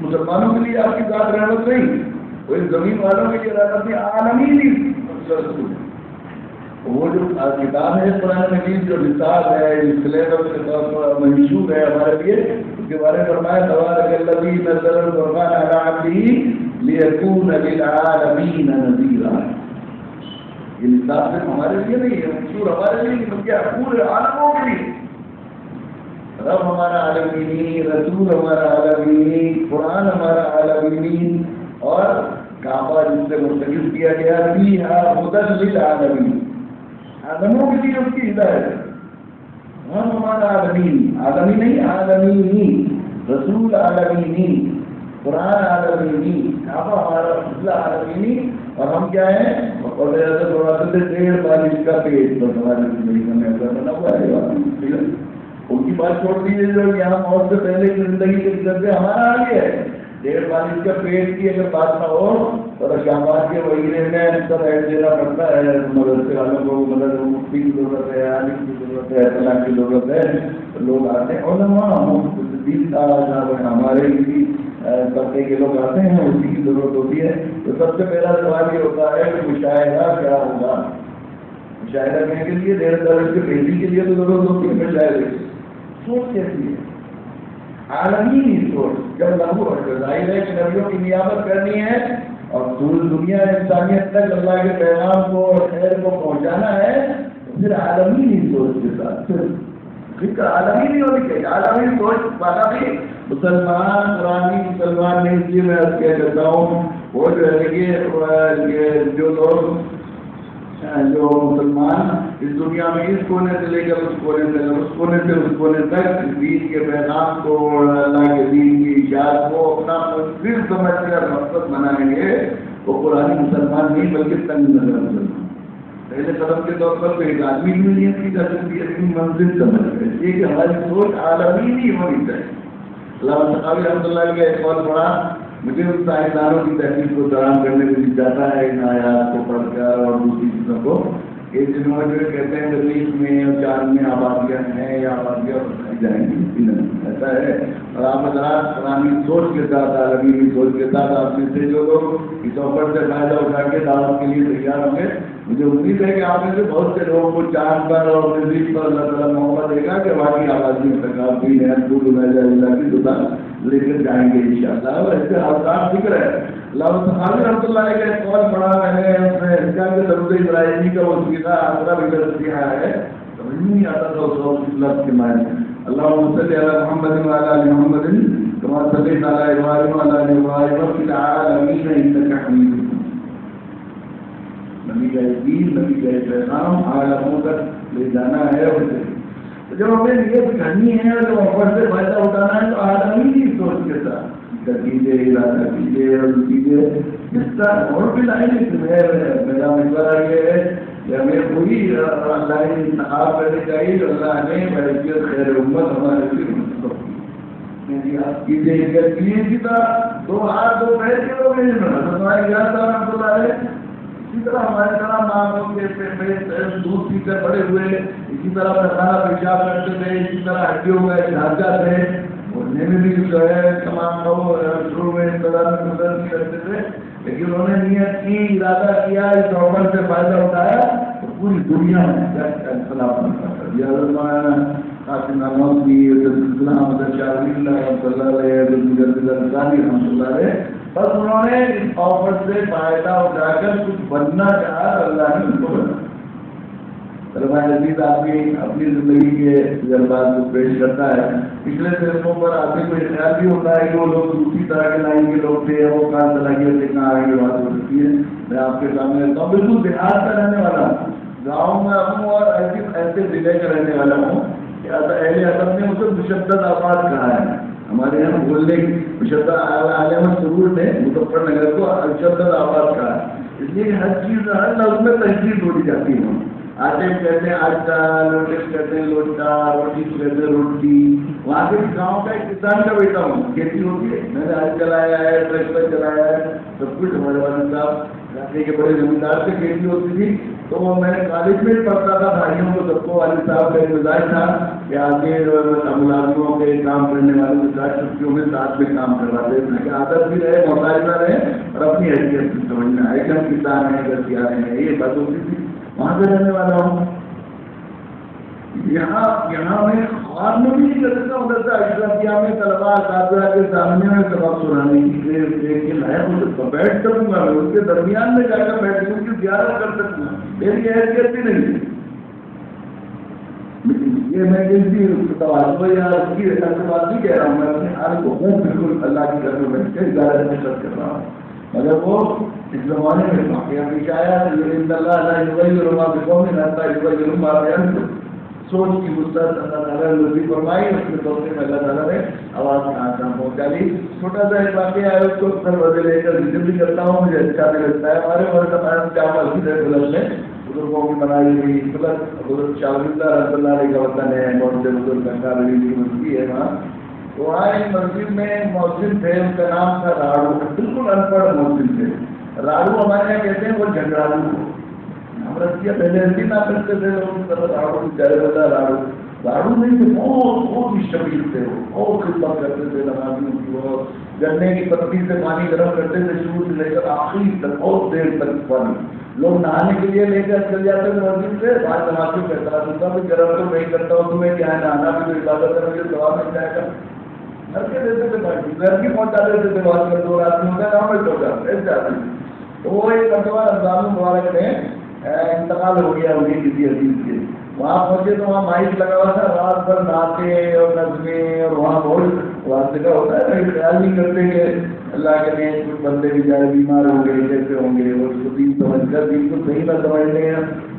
مسلمانوں کے لیے آپ کی ذات رحمت نہیں، کوئی زمین والوں کے لیے رحمت نہیں، عالمین ہی رسول. وہ جو کتاب ہے قرآن مجید جو نصاب ہے، سلیبس کے طور پر منشور ہے ہمارے لیے، اس کے بارے میں فرمایا تبارک الذی نزل القرآن علی عبدہ لیکون للعالمین نذیرا. یہ نصاب صرف ہمارے لیے نہیں ہے، منشور ہمارے لیے نہیں بلکہ پورے عالموں کے لیے. رب ہمارا عالمین، رسول ہمارا عالمین، قرآن ہمارا عالمین، اور کعبہ جس سے مستقل کیا گیا فیہا ھدی للعالمین، عالموں کے لیے اس کی ہدایت ہے. ہم ہمارا عالمین، عالمی نہیں عالمینی، رسول عالمینی، قرآن عالمینی، کعبہ ہمارا مسئلہ عالمینی. اور ہم کیا ہیں؟ اور 1.5 بالش کا پیٹ بس ہماری زندگی میں ایسا بنا ہوا ہے. ان کی بات چھوڑ دیجیے جو یہاں موت سے پہلے کی زندگی کے سے ہمارا آگے ہے. 1.5 بالش کا پیٹ کی اگر بات نہ ہو تو شہباز کے وغیرہ میں سب ایڈ دینا پڑتا ہے. مدرسے والوں کو مدد مفتی کی ضرورت ہے، عالم کی ضرورت ہے، اطلاع کی ضرورت ہے. لوگ آتے ہیں علماء ہمارے بھی طبقے کے لوگ آتے ہیں، اسی کی ضرورت ہوتی ہے. تو سب سے پہلا سوال یہ ہوتا ہے کہ مشاہدہ کیا ہوگا. مشاہدہ کرنے کے لیے 1.5 بالش کے پیٹی کے لیے تو ضرورت ہوتی ہے. مشاہدے سوچ کیسی ہے؟ عالمی سوچ. جب لاگو ظاہر ہے کہ نبیوں کی نیابت کرنی ہے اور پوری دنیا انسانیت تک اللہ کے پیغام کو اور خیر کو پہنچانا ہے تو پھر عالمی سوچ کے ساتھ پھر عالمی نہیں ہونی چاہیے. عالمی سوچ والا بھی مسلمان قرآنی مسلمان نہیں. اس لیے میں کہہ دیتا ہوں وہ جو ہے کہ جو لوگ جو مسلمان اس دنیا میں اس کونے سے لے کر اس کونے سے اس کونے سے اس کونے تک دین کے پیغام کو اللہ کے دین کی اشاعت کو اپنا منزل سمجھ کر مقصد بنائیں گے وہ قرآنی مسلمان نہیں بلکہ تنگ نظر مسلمان. پہلے قدم کے طور پر ایک آدمی بھی نہیں کی جا سکتی اپنی منزل سمجھ کر. یہ کہ ہماری سوچ عالمی نہیں ہونی چاہیے. اللہ تعالیٰ رحمۃ اللہ کا ایک اور بڑا مجھے ان سائنسدانوں کی تحقیق کو سلام کرنے کے لیے جاتا ہے ان آیات کو پڑھ کر اور دوسری چیزوں کو کہ جنہوں جو کہتے ہیں زمین میں اور چاند میں آبادیاں ہیں یا آبادیاں بنائی جائیں گی ایسا ہے. اور آپ حضرات پرانی سوچ کے ساتھ عالمی سوچ کے ساتھ آپ میں سے جو لوگ اس آفر سے فائدہ اٹھا کے دعوت کے لیے تیار ہوں گے مجھے امید ہے کہ آپ میں سے بہت سے لوگوں کو چاند پر اور نزدیک پر اللہ تعالیٰ موقع دے گا کہ باقی آبادیوں تک آپ بھی اللہ کی دکان لے کر جائیں گے انشاءاللہ. اور ایسے حالات فکر ہے. اللہ تعالیٰ رحمۃ اللہ کا ایک قول پڑھا میں نے اس میں اس کا کہ ضرورت ابراہیمی کا وسیلہ آسرا بھی کر دیا ہے سمجھ نہیں آتا تھا اس لفظ کے معنی. اللہم صلی علی محمد وعلی آل محمد کما صلیت علی ابراہیم وعلی آل ابراہیم فی العالمین انک حمید. نبی کا دین، نبی کا پیغام عالموں تک لے جانا ہے. اور تو جب ہمیں نیت کرنی ہے تو اوپر سے فائدہ اٹھانا ہے تو آدمی کی سوچ کے ساتھ کیجیے، ارادہ کیجیے اور کیجیے اس طرح. اور بھی لائن میرا مشورہ یہ ہے کہ ہمیں وہی اللہ نے انتخاب کرنے چاہیے جو اللہ نے بحیثیت خیر امت ہمارے لیے منتخب کی. آپ کیجیے اسی طرح دو ہاتھ دو پیر کے لوگ ہمارے یاد رحمۃ اللہ علیہ اسی طرح ہمارے طرح ماں کے دودھ پی کر بڑے ہوئے، اسی طرح کھانا پیشاب کرتے تھے، اسی طرح ہڈیوں کا ڈھانچہ تھے. انہیں میں بھی جو ہے تمام لوگ شروع میں اس طرح میں گزر نہیں کرتے تھے، لیکن انہوں نے نیت کی، ارادہ کیا، اس عمر سے فائدہ اٹھایا تو پوری دنیا میں انقلاب کر دیا. قاسم احمد کی بس انہوں نے اس آفر سے فائدہ اٹھا کر کچھ بننا چاہا، اللہ نے ان کو بنا. عزیز آدمی اپنی زندگی کے تجربات کو پیش کرتا ہے. پچھلے فلموں پر آدمی کو خیال بھی ہوتا ہے کہ وہ لوگ دوسری طرح کے لائن کے لوگ تھے، وہ کہاں صلاحیت سے کہاں آگے بات ہو سکتی ہے. میں آپ کے سامنے رہتا ہوں، بالکل دیہات کا رہنے والا ہوں، گاؤں میں ہوں اور ایسے ضلع کا رہنے والا ہوں کہ اہل ادب نے اسے مشدد آباد کہا ہے. ہمارے یہاں بولنے کی مشدد عالم سرور نے مظفر نگر کو مشدد آباد کہا ہے، اس لیے ہر چیز ہر لفظ میں تجدید ڈھونڈی جاتی ہے. آٹے کہتے ہیں آٹا، لوٹے کہتے ہیں لوٹا، روٹی کہتے ہیں روٹی. وہاں کے گاؤں کا ایک کسان کا بیٹا ہوں، کھیتی ہوتی ہے، میں نے آج چلایا ہے، ٹریکٹر چلایا ہے، سب کچھ. ہمارے والد صاحب علاقے کے بڑے زمیندار سے کھیتی ہوتی تھی، تو وہ میں نے کالج میں پڑھتا تھا، بھائیوں کو سب کو والد صاحب کا مزاج تھا کہ آگے ملازموں کے کام کرنے والوں کے ساتھ چھٹیوں میں ساتھ میں کام کرواتے تھے کہ عادت بھی رہے، محتاج نہ رہے اور اپنی حیثیت بھی سمجھنا ہے کہ ہم کسان ہیں، گھر ہیں. یہ بات ہوتی تھی. وہاں سے رہنے والا ہوں. یہاں میں خواب میں بھی نہیں کر سکتا ہوں اشرفیہ میں طلبا اساتذہ کے سامنے میں سبق سنانے کی لائق بیٹھ سکوں گا، ان کے درمیان میں جا کر بیٹھ ان کی زیارت کر سکوں گا، میری حیثیت بھی نہیں ہے. یہ میں کسی توازو یا اس کی بات نہیں کہہ رہا ہوں، میں اپنے حال کو ہوں بالکل اللہ کی طرف بیٹھ کے زیارت میں کر رہا ہوں. مگر وہ اس زمانے میں واقعہ پیش آیا سوچ کی وسعت اللہ تعالیٰ نے نصیب فرمائی، اس کے توقع میں اللہ تعالیٰ نے آواز کہاں کہاں پہنچا دی. چھوٹا سا ایک واقعہ ہے، اس کو اکثر وجہ لے کر ذکر بھی کرتا ہوں، مجھے اچھا بھی لگتا ہے. ہمارے بلد میں بزرگوں کی بنائی ہوئی بزرگ شاہ رحمۃ اللہ علیہ کا وطن ہے، بہت سے بزرگ گنگا دیوی کی مسجد ہے وہاں. تو وہاں ایک مسجد میں مؤذن تھے، ان کا نام تھا راڑو، بالکل ان پڑھ مؤذن تھے. راڑو ہمارے یہاں کہتے ہیں وہ جھنڈرالو کو، ہم رسیہ پہلے ایسی نہ کرتے تھے لوگ راڑو چہرے والا راڑو نہیں تھے، بہت ہی شبیر تھے، وہ بہت خدمت کرتے تھے نمازیوں کی. وہ گنے کی پتی سے پانی گرم کرتے تھے شروع سے لے کر آخری تک، بہت دیر تک پانی. لوگ نہانے کے لیے لے کر چل جاتے تھے مسجد سے، بعض نمازیوں کا اعتراض ہوتا بھی گرم تو نہیں کرتا ہوں، تمہیں کیا ہے نہانا بھی تو عبادت ہے، مجھے ثواب مل جائے گا. گھر کے دیتے تھے بھائی، گھر کی پہنچا دیتے تھے، بات کر 2 رات میں ہوتا ہے گاؤں میں چل جاتے ایسے آتے تھے. تو وہ ایک مرتبہ رمضان المبارک میں انتقال ہو گیا انہیں کسی عزیز کے. وہاں پہنچے تو وہاں مائک لگا ہوا تھا، رات بھر ناچے اور نظمیں، اور وہاں بہت واسطہ ہوتا ہے، خیال نہیں کرتے کہ اللہ کے لیے کچھ بندے بھی جائے بیمار ہوں گے، کیسے ہوں گے، اور اس کو دین سمجھ کر دین کو صحیح نہ سمجھ لیں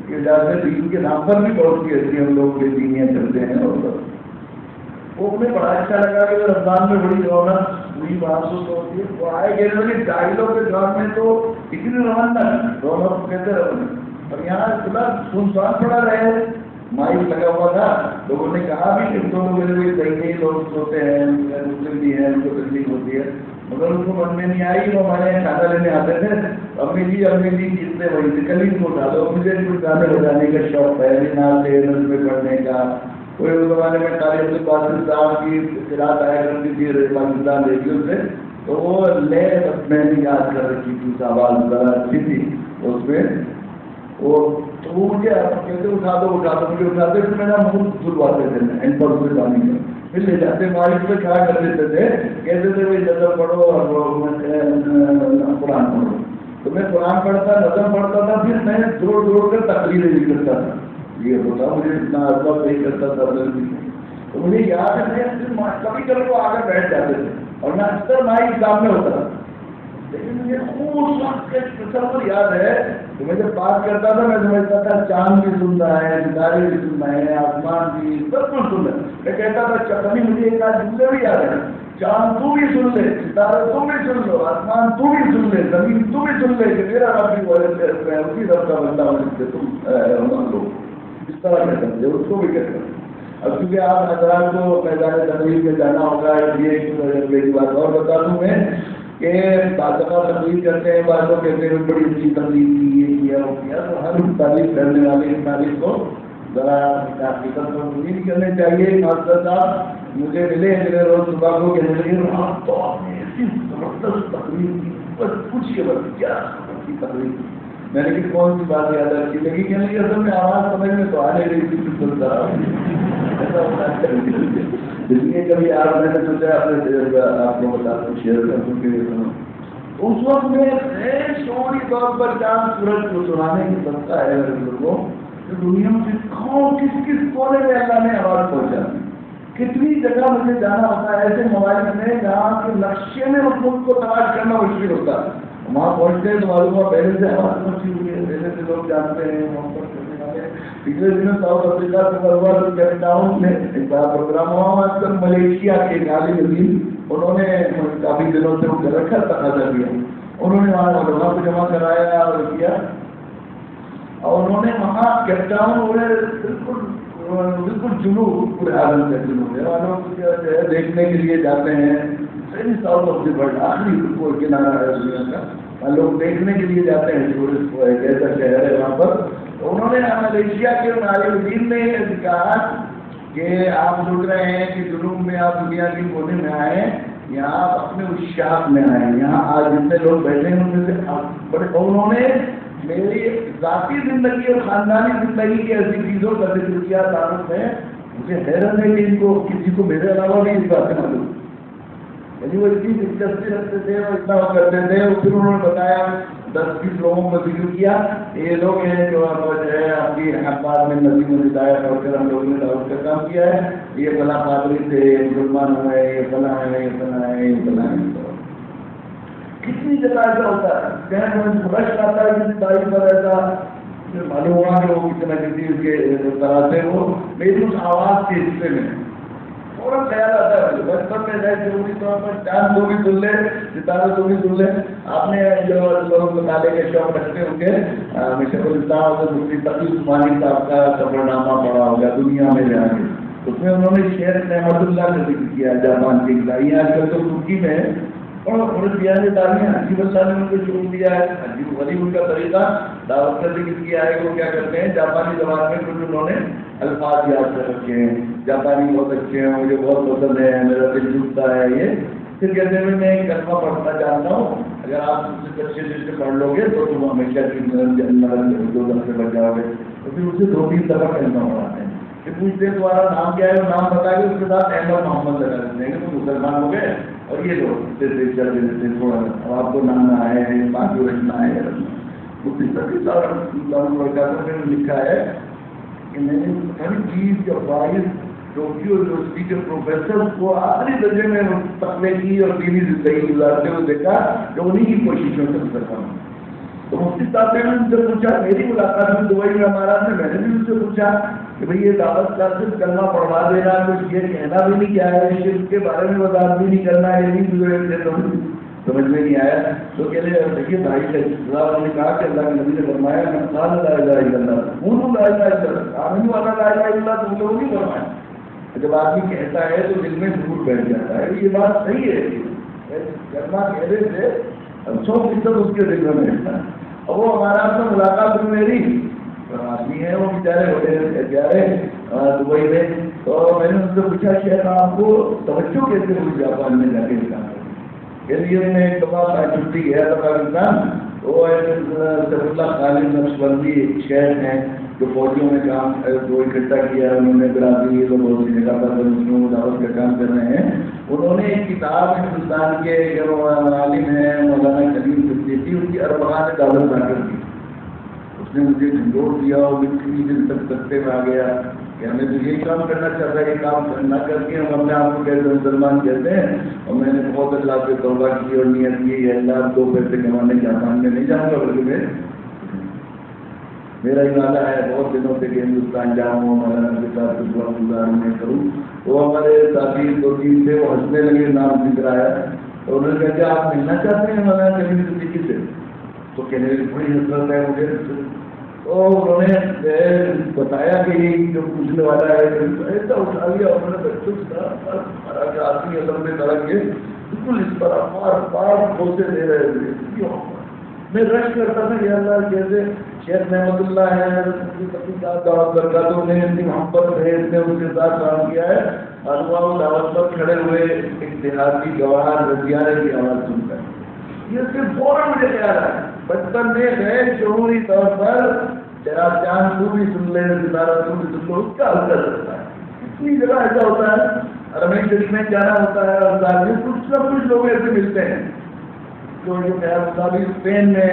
کہ جاتے دین کے نام پر بھی بہت سی ایسی ہم لوگ کے دینیاں چلتے ہیں. اور وہ انہیں بڑا اچھا لگا کہ رمضان میں بڑی رونق ہوئی محسوس ہوتی ہے. وہ آئے گئے لوگ ڈائلوں کے دور میں تو اتنی رونق کہتے رہے، اور یہاں خدا سنسان پڑا رہے، مائک لگا ہوا تھا. لوگوں نے کہا بھی کہ دونوں میرے کوئی صحیح نہیں، لوگ سوتے ہیں، مسلم بھی ہیں، ان کو تکلیف ہوتی ہے، مگر ان کو من میں نہیں آئی. وہ ہمارے یہاں کھانا لینے آتے تھے، امی جی جتنے وہی سے کل ہی کو اٹھا دو، مجھے کچھ گانے بجانے کا شوق ہے، ناچے نظمیں پڑھنے کا. کوئی اس زمانے میں قاری عبدالباسط صاحب کی قرات آیا کرتی تھی پاکستان ریڈیو سے، تو وہ لے میں نے یاد کر رکھی تھی، اس آواز ذرا اچھی تھی اس میں. وہ مجھے کہتے اٹھا دو مجھے اٹھاتے پھر میرا منہ دھلواتے تھے ہینڈ پمپ سے پانی کا، پھر لے جاتے مالک پہ کھڑا کر دیتے تھے، کہتے تھے بھائی نظر پڑھو اور قرآن پڑھو. تو میں قرآن پڑھتا، نظر پڑھتا تھا، پھر میں دوڑ کر تقریریں بھی کرتا تھا. یہ ہوتا مجھے اتنا عربہ نہیں کرتا تھا. تو مجھے یاد ہے کبھی کبھی وہ آ کر بیٹھ جاتے تھے اور میں اکثر مائک سامنے ہوتا تھا. لیکن مجھے خوب اس وقت تصور یاد ہے تو میں جب بات کرتا تھا میں سمجھتا تھا چاند بھی سن رہا ہے، ستارے بھی سن رہے ہیں، آسمان بھی، سب کچھ سن رہا ہے۔ میں کہتا تھا چکمی مجھے ایک آدھ جملے بھی یاد ہے، چاند تو بھی سن لے، ستارے تم بھی سن لو، آسمان تو بھی سن لے، زمین تو بھی سن لے کہ میرا رب بھی اسی رب کا بندہ ہو جس سے تم لوگ اس طرح کہہ سکتے اس کو بھی کہہ سکتے۔ اب چونکہ آپ حضرات کو میدان تقریر میں جانا ہوگا، یہ میری بات اور بتا دوں میں کہ بعض تقریر کرتے ہیں، بعضوں کہتے ہیں بڑی اچھی تقریر کی، یہ کیا وہ کیا، تو ہر تعریف کرنے والے کی تعریف کو ذرا حقیقت کو نہیں کرنے چاہیے۔ ماسٹر صاحب مجھے ملے میرے روز صبح کو کہ آپ تو آپ نے ایسی زبردست تقریر کی، بس کچھ کے بعد کیا کی تقریر کی۔ میں نے کہ کون سی بات زیادہ اچھی لگی کہ نہیں، اصل میں آواز سمجھ میں تو آنے رہی تھی، ایسا ہونا چاہیے۔ اس لیے کبھی آپ میں نے سوچا اپنے آپ کو بتا دوں، شیئر کر دوں کہ اس وقت میں شعوری طور پر چاند سورج کو سنانے کی سمتا ہے میرے بزرگوں کہ دنیا میں کس کس کونے میں اللہ نے آواز پہنچا دی، کتنی جگہ مجھے جانا ہوتا ہے ایسے موبائل میں جہاں کے نقشے میں اس ملک کو تلاش کرنا مشکل ہوتا ہے، وہاں پہنچتے ہیں تو معلوم ہوا پہلے سے آواز پہنچی ہوئی ہے، پہلے سے لوگ جانتے ہیں محبت کرنے والے۔ پچھلے دنوں ساؤتھ افریقہ سے ہوا تو کیپ ٹاؤن میں ایک بڑا پروگرام ہوا، آج کل ملیشیا کے عالم دین انہوں نے کافی دنوں سے ان کا رکھا تقاضا کیا، انہوں نے وہاں علماء کو جمع کرایا اور کیا، اور انہوں نے وہاں کیپ ٹاؤن بالکل جنوب پورے عالم کا جنوب ہے، والوں جو ہے دیکھنے کے لیے جاتے ہیں، ساؤتھ آف دی ورلڈ آخری کوئی کنارہ ہے دنیا کا، لوگ دیکھنے کے لیے جاتے ہیں، ٹورسٹ کو ایک ایسا شہر ہے وہاں پر۔ انہوں نے ملیشیا کے عالم دین نے کہا کہ آپ سوچ رہے ہیں کہ جنوب میں آپ دنیا کی کونے میں آئے، یہاں آپ اپنے اشاعت میں آئے، یہاں آج جتنے لوگ بیٹھے ہیں ان میں سے بڑے، انہوں نے میری ذاتی زندگی اور خاندانی زندگی کی ایسی چیزوں کا ذکر کیا تعلق ہے، مجھے حیرت ہے کہ ان کو کسی کو میرے علاوہ بھی اس بات سے معلوم، یعنی وہ اتنی دلچسپی رکھتے تھے اور اتنا وہ کرتے تھے۔ اور پھر انہوں نے بتایا 10-20 لوگوں کا ذکر کیا، یہ لوگ ہیں جو جو ہے آپ کی اخبار میں نظیم ہدایت پڑھ کر ہم لوگوں نے دعوت کا کام کیا ہے، یہ فلاں پادری تھے، مسلمان ہوئے، یہ فلاں ہے، یہ فلاں ہے، یہ فلاں ہے۔ کتنی جگہ ایسا ہوتا ہے، کہیں رش آتا ہے کسی تاریخ پر، ایسا معلوم ہوا کہ وہ کسی نہ کسی کے طرح سے وہ میری اس آواز کے حصے میں فوراً خیال آتا ہے۔ بچپن میں جائے ضروری طور پر چاند تو بھی سن لے، ستارے تو بھی سن لے۔ آپ نے جو لوگ مطالعے کے شوق رکھتے ہوں گے، شیخ الاسلام اور مفتی تقی عثمانی صاحب کا سفر نامہ پڑھا ہوگا دنیا میں جا کے، اس میں انہوں نے شیخ نعمت اللہ کا ذکر کیا، جاپان کے عیسائی آج کل تو ترکی میں ہے، اور نے تعلیم عجیب اللہ نے ان کو شروع کیا ہے، عجیب غریب ان کا طریقہ دعوت کا ذکر کیا ہے۔ وہ کیا کرتے ہیں، جاپانی زبان میں کچھ انہوں نے الفاظ یاد کر رکھے ہیں، جاپانی بہت اچھے ہیں، مجھے بہت پسند ہے، میرا دل جھکتا ہے یہ، پھر کہتے ہیں میں ایک کلمہ پڑھنا چاہتا ہوں، اگر آپ اسے اچھے سے پڑھ لو گے تو تم ہمیشہ کی دو لفظ سے بچ جاؤ گے، تو پھر اسے 2-3 دفعہ کلمہ پڑھاتے ہیں، پھر پوچھتے ہیں تمہارا نام کیا ہے، وہ نام بتا کے اس کے ساتھ احمد محمد لگا دیتے ہیں کہ تم مسلمان ہو گئے، اور یہ لوگ چل دیتے ہیں تھوڑا سا، اب آپ کو نام ہے باقی رچنا ہے مفتی تقی صاحب نے لکھا ہے کہ میں نے ہر چیز کا باعث ٹوکیو یونیورسٹی کے پروفیسر کو آخری درجے میں تقوی کی اور دینی زندگی گزارتے ہوئے دیکھا کہ انہیں کی کوششوں سے مسلمان ہوں۔ تو مفتی صاحب نے ان سے پوچھا، میری ملاقات میں دبئی میں ہمارا میں نے بھی ان سے پوچھا کہ بھئی یہ دعوت کا صرف کلمہ پڑھوا دینا، کچھ یہ کہنا بھی نہیں کیا ہے، شرک کے بارے میں وضاحت بھی نہیں کرنا، یہ نہیں گزرے سمجھ میں نہیں آیا۔ تو کہہ لے دیکھیے بھائی انہوں نے کہا کہ اللہ کے نبی نے فرمایا لا الہ الا اللہ، کونوا لا الہ الا اللہ، آمنوا والا لا الہ الا اللہ، تم لوگوں نہیں فرمایا۔ جب آدمی کہتا ہے تو دل میں ضرور بیٹھ جاتا ہے، یہ بات صحیح ہے، کلمہ کہنے سے 100% اس کے دل میں بیٹھتا ہے۔ اور وہ ہمارا سے ملاقات ہوئی میری آدمی ہے، وہ بیچارے ہوئے بیچارے دبئی میں، تو میں نے ان سے پوچھا شیخ آپ کو توجہ کیسے ہوئی جاپان میں جا کے کام کرنے کے لیے؟ میں ایک دفعہ چھٹی گیا تھا پاکستان، وہ سیف اللہ خالد نقشبندی شہر ہیں جو فوجیوں میں کام جو اکٹھا کیا ہے، انہوں نے برازیل اور بہت سی جگہ پر مسلموں کو دعوت کا کام کر رہے ہیں۔ انہوں نے ایک کتاب ہندوستان کے جو عالم ہیں مولانا کلیم صدیقی، ان کی اربعان دعوت لا کر دی، اس نے مجھے جھنجھوڑ دیا اور کتنی دن تک سکتے میں آ گیا کہ ہمیں تو یہی کام کرنا چاہتا ہے، یہ کام نہ کر کے ہم اپنے آپ کو کیسے مسلمان کہتے ہیں۔ اور میں نے بہت اللہ سے توبہ کی اور نیت کی ہے، اللہ 2 پیسے کمانے جاپان میں نہیں جاؤں گا، بلکہ میں میرا ارادہ ہے بہت دنوں سے کہ ہندوستان جاؤں، مولانا کے ساتھ کچھ وقت گزارنے کروں. تو ہمارے ساتھی دو تین تھے، وہ ہنسنے لگے نام ذکر آیا تو انہوں نے کہا کہ آپ ملنا چاہتے ہیں مولانا کبھی صدیقی سے؟ تو کہنے لگے بڑی حسرت ہے مجھے. تو انہوں نے بتایا کہ یہ جو پوچھنے والا ہے ایسا اٹھا لیا انہوں نے آدمی اصل میں سڑک کے بالکل اس طرح بار بار کھوتے دے رہے تھے. کیوں میں رش کرتا تھا کہ اللہ جیسے شیخ نعمت اللہ ہے دعوت کرتا تو انہیں اتنی محبت ہے، اس نے ان کے ساتھ کام کیا ہے. اور وہ دعوت پر کھڑے ہوئے ایک دیہاتی گوہر رضیانے کی آواز سن کر یہ صرف فوراً مجھے خیال ہے بچپن میں غیر شعوری طور پر جناب جان تو بھی سن لے ستارہ تو بھی سن لو، اس کا اثر ہوتا ہے. اتنی جگہ ایسا ہوتا ہے حرمین شریف میں جانا ہوتا ہے اور کچھ نہ کچھ لوگ ایسے ملتے ہیں جو مطابق اسپین میں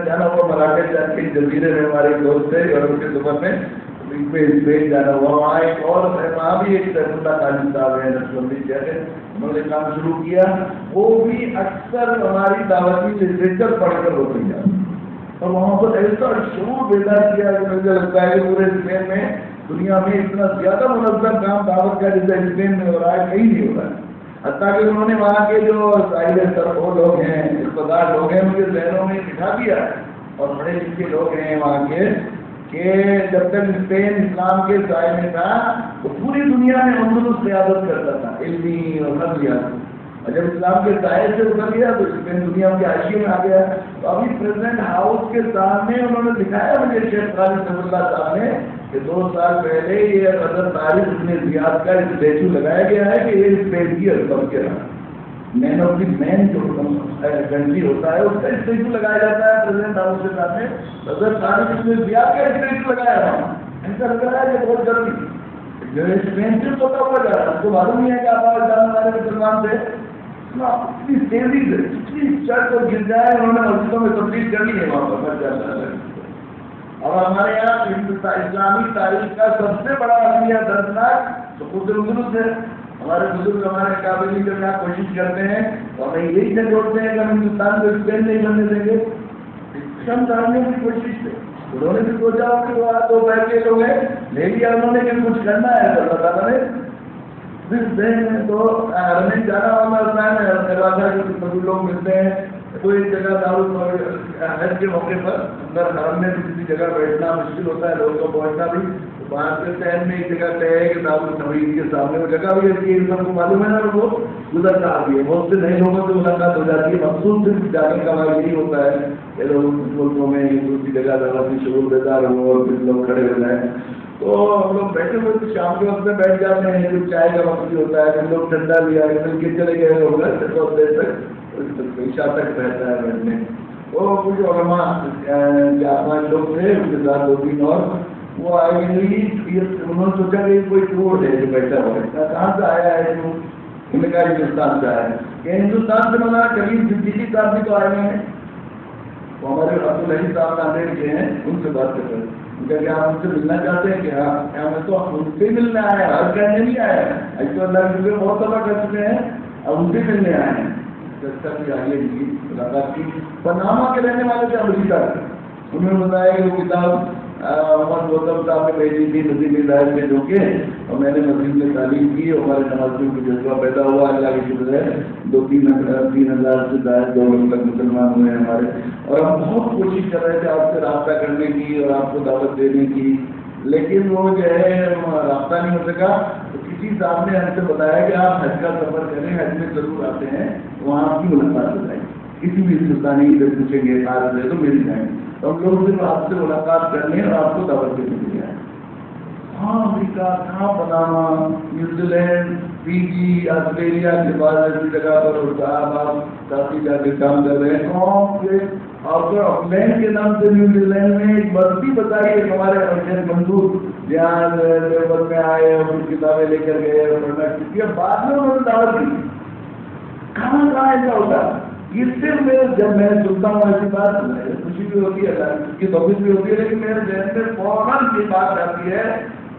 جانا ہوا مراکش جا کے جزیرے میں ہمارے دوست تھے اور ان کے سفر میں اسپین جانا ہوا. وہاں ایک اور وہاں بھی ایک سیف اللہ قاضی صاحب ہیں نقشبندی شہر ہے، انہوں نے کام شروع کیا. وہ بھی اکثر ہماری دعوتی لٹریچر پڑھ کر ہوتے ہیں اور وہاں پر ایسا شعور بیدار کیا کہ مجھے لگتا ہے کہ پورے اسپین میں دنیا میں اتنا زیادہ منظم کام دعوت کا جیسے اسپین میں ہو رہا ہے کہیں نہیں ہو رہا ہے. حتیٰ کہ انہوں نے وہاں کے جو صاحب وہ لوگ ہیں اقتدار لوگ ہیں ان کے ذہنوں میں بٹھا دیا اور بڑے لکھے لوگ ہیں وہاں کے کہ جب تک اسپین اسلام کے سائے میں تھا تو پوری دنیا میں اندلس قیادت کرتا تھا علمی اور نظریات. اور جب اسلام کے سائے سے اتر گیا تو اسپین دنیا کے حاشیے میں آ گیا. تو ابھی پریزیڈنٹ ہاؤس کے سامنے انہوں نے دکھایا مجھے شیخ خالد صف اللہ صاحب نے کہ 2 سال پہلے یہ حضرت طارق ابن زیاد کا اسٹیچو لگایا گیا ہے کہ یہ اسپین کی حکومت کے مین آف دی مین جو کنٹری ہوتا ہے اس کا اسٹیچو لگایا جاتا ہے پریزیڈنٹ ہاؤس کے سامنے. حضرت طارق ابن زیاد کا اسٹیچو لگایا ہے. ایسا لگ رہا ہے کہ بہت جلدی جو اسپین سے ہوتا ہوا جا رہا ہے. اس کو معلوم نہیں ہے کہ آپ جاننے والے مسلمان سے اتنی تیزی سے اتنی چڑھ کر گر جائے انہوں نے مسجدوں میں تبدیل کر لی ہے وہاں پر مر جاتا ہے. اور ہمارے یہاں اسلامی تاریخ کا سب سے بڑا عملیہ دردناک سقوط الاندلس ہے. ہمارے بزرگ ہمارے قابل جب یہاں کوشش کرتے ہیں تو ہمیں یہی جوڑتے ہیں کہ ہم ہندوستان کو اسپین نہیں بننے دیں گے. ہم جاننے کی کوشش سے انہوں نے بھی سوچا ہو کہ وہ 2 پیسے لوگ ہیں لے لیا انہوں نے کہ کچھ کرنا ہے اللہ تعالیٰ نے تو ہمیں جانا ہوتا ہے دروازہ کے لوگ ملتے ہیں. کوئی جگہ حج کے موقع پر اندر حرم میں کسی جگہ بیٹھنا مشکل ہوتا ہے لوگوں کو پہنچنا بھی. باہر کے شہر میں ایک جگہ طے ہے کہ دارالتوحید کے سامنے وہ جگہ بھی ایسی ہے ان سب کو معلوم ہے نا وہ گزر کا آتی ہے. بہت سے نئے لوگوں سے ملاقات ہو جاتی ہے. مخصوص صرف جانے کا ہمارا یہی ہوتا ہے کہ لوگ کچھ ملکوں میں دوسری جگہ دعوتی شعور بیدار ہو اور کچھ لوگ کھڑے ہو جائیں. تو ہم لوگ بیٹھے ہوئے تو شام کے وقت میں بیٹھ جاتے ہیں. کچھ چائے کا وقت بھی ہوتا ہے. ہم لوگ ٹھنڈا لیا مل کے چلے گئے لوگ بہت دیر تک عشاء تک رہتا ہے بیٹھنے. وہ کچھ علماء 4-5 لوگ تھے ان کے ساتھ 2-3 اور وہ آئے گی. انہوں نے سوچا کہ کوئی ٹور ہے جو بیٹھا ہوا ہے. کہاں سے آیا ہے تو انہوں نے کہا ہندوستان سے آیا ہے. کہ ہندوستان سے مولانا کلیم صدیقی صاحب بھی تو آئے ہیں. وہ ہمارے عبدالحی صاحب ناندیڑ کے ہیں. ان سے بات کرتے ہیں کہ آپ ان سے ملنا چاہتے ہیں کہ ہاں ہمیں تو ان سے ملنے آئے ہیں ہر کہنے نہیں آئے ہیں. ایسے اللہ کے لیے بہت دفعہ کر چکے ہیں اب ان سے ملنے آئے ہیں. آئیے جی ملاقات کی. پناما کے رہنے والے تھے امریکہ کے. انہوں نے بتایا کہ وہ کتاب محمد گوتم صاحب نے بھیجی تھی نظیم ہدایت میں جو کہ اور میں نے مسجد میں تعلیم کی. ہمارے نمازیوں کو جذبہ پیدا ہوا. اللہ کی شکر ہے 2-3 ہزار سے زائد لوگ تک مسلمان ہوئے ہیں ہمارے. اور ہم بہت کوشش کر رہے تھے آپ سے رابطہ کرنے کی اور آپ کو دعوت دینے کی لیکن وہ جو ہے رابطہ نہیں ہو سکا. تو کسی صاحب نے ہم سے بتایا کہ آپ حج کا سفر کریں حج میں ضرور آتے ہیں وہاں آپ کی ملاقات ہو جائے گی. کسی بھی ہندوستانی سے پوچھیں گے خارج ہے تو مل جائیں گے. تو ہم لوگ صرف آپ سے ملاقات کرنے اور آپ کو دعوت دینے کے لیے آئے. کہاں امریکہ کہاں Panama New Zealand Fiji Australia کے بعد ایسی جگہ پر صاحب آپ کافی جا کے کام کر رہے ہیں. کون سے آکلینڈ کے نام سے نیوزی لینڈ میں ایک بستی بتائی ہمارے شیخ منظور جہاں دیوبند میں آئے اور کچھ کتابیں لے کر گئے اور پڑھنا کی. بعد میں انہوں نے دعوت دی. کہاں کہاں ایسا ہوتا ہے. اس سے میں جب میں سنتا ہوں ایسی بات خوشی بھی ہوتی ہے اس کی توفیق بھی ہوتی ہے لیکن میرے ذہن میں فوراً یہ بات آتی ہے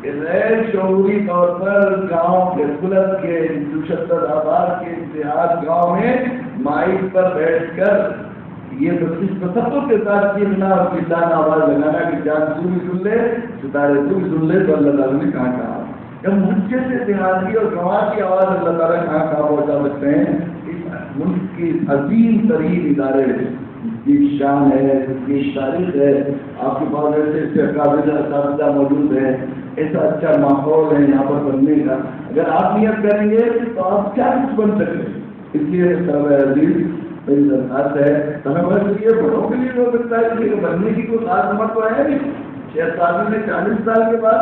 کہ غیر شعوری طور پر گاؤں کے گلت کے 76 آباد کے اتحاد گاؤں میں مائک پر بیٹھ کر یہ اس تصور کے ساتھ چیخنا اور چلانا آواز لگانا کہ جان تو بھی سن لے ستارے تو بھی سن لے تو اللہ تعالیٰ نے کہاں کہا. جب مجھے سے دیہاتی اور گنواہ کی آواز اللہ تعالیٰ کہاں پہنچا سکتے ہیں. اس ملک کی عظیم ترین ادارے جس کی شان ہے, جس کی تاریخ ہے, آپ کے پاس ایسے قابل اساتذہ موجود ہے, ایسا اچھا ماحول ہے یہاں پر بننے کا. اگر آپ نیت کریں گے تو آپ کیا کچھ بن سکتے ہیں. اس لیے طلبہ عزیز میری درخواست ہے, طلبہ کے لیے بڑوں کے لیے ہو سکتا ہے کہ بننے کی کوئی خاص عمر تو ہے نہیں. شیخ صاحب نے 40 سال کے بعد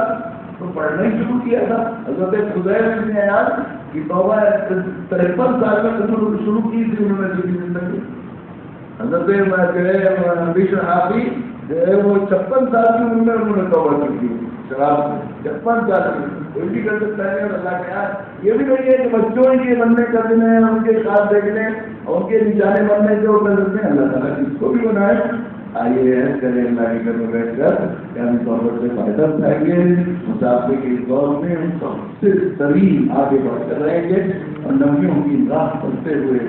تو پڑھنا ہی شروع کیا تھا. حضرت خدیر بن عیاض کی توبہ 53 سال میں شروع کی تھی انہوں نے کی زندگی. حضرت بشر حافی وہ 56 سال کی عمر میں انہوں نے توبہ کی تھی شراب سے. 56 سال کی کوئی بھی کر سکتا ہے. اور اللہ کے یاد یہ بھی نہیں ہے کہ بچوں کے بننے کرنے ہیں, ان کے ساتھ دیکھنے اور ان کے نشانے بننے جو کر سکتے ہیں. اللہ تعالیٰ کس کو بھی بنائے. آئیے کریں اللہ کے گھر میں بیٹھ کر یعنی طور سے فائدہ اٹھائیں گے. مسافر کے دور میں ہم سب سے ترین آگے بڑھ کر رہیں گے اور نبیوں کی راہ چلتے ہوئے,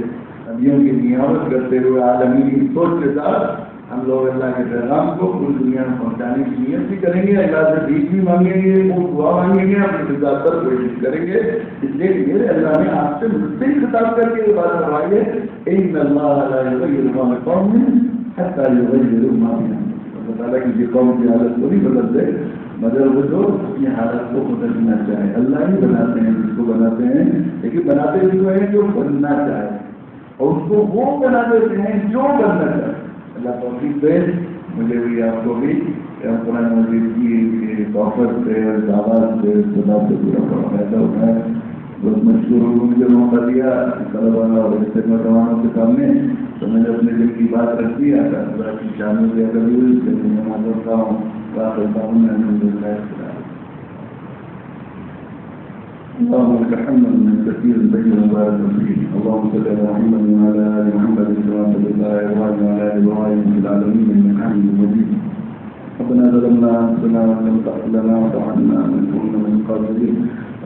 نبیوں کی نیامت کرتے ہوئے عالمین سوچ کے ساتھ ہم لوگ اللہ کے پیغام کو پوری دنیا میں پہنچانے کی نیت بھی کریں گے. اللہ سے بھیک بھی مانگیں گے, وہ دعا مانگیں گے, اپنی خطاب پر کوشش کریں گے. اس لیے اللہ نے آپ سے مجھ سے ہی خطاب کر کے یہ بات کروائی ہے ان اللہ لا یغیر ما بقوم حتی یغیروا ما بانفسہم. اللہ تعالیٰ کسی قوم کی حالت کو نہیں بدل دے مگر وہ جو اپنی حالت کو بدلنا چاہے. اللہ ہی بناتے ہیں جس کو بناتے ہیں, لیکن بناتے بھی ہیں جو بننا چاہے اور اس کو وہ بنا دیتے ہیں جو بننا چاہے. اللہ توفیق دے مجھے بھی آپ کو بھی قرآن مجید کی توفیق سے اور دعوت سے خدا سے پورا فائدہ اٹھائے. بہت مشکور ہوں مجھے موقع دیا طلبا اور نوجوانوں کے سامنے, تو میں نے اپنے دل کی بات رکھ دی. اللہ کی شامل کیا کبھی میں نماز پڑھتا ہوں, بات کرتا ہوں. اللهم لك الحمد من كثير بين مبارك فيه. اللهم صل على محمد وعلى ال محمد كما صليت على ابراهيم وعلى ال ابراهيم في العالمين انك حميد مجيد. ربنا ظلمنا انفسنا وان لم تغفر لنا وترحمنا لنكونن من الخاسرين.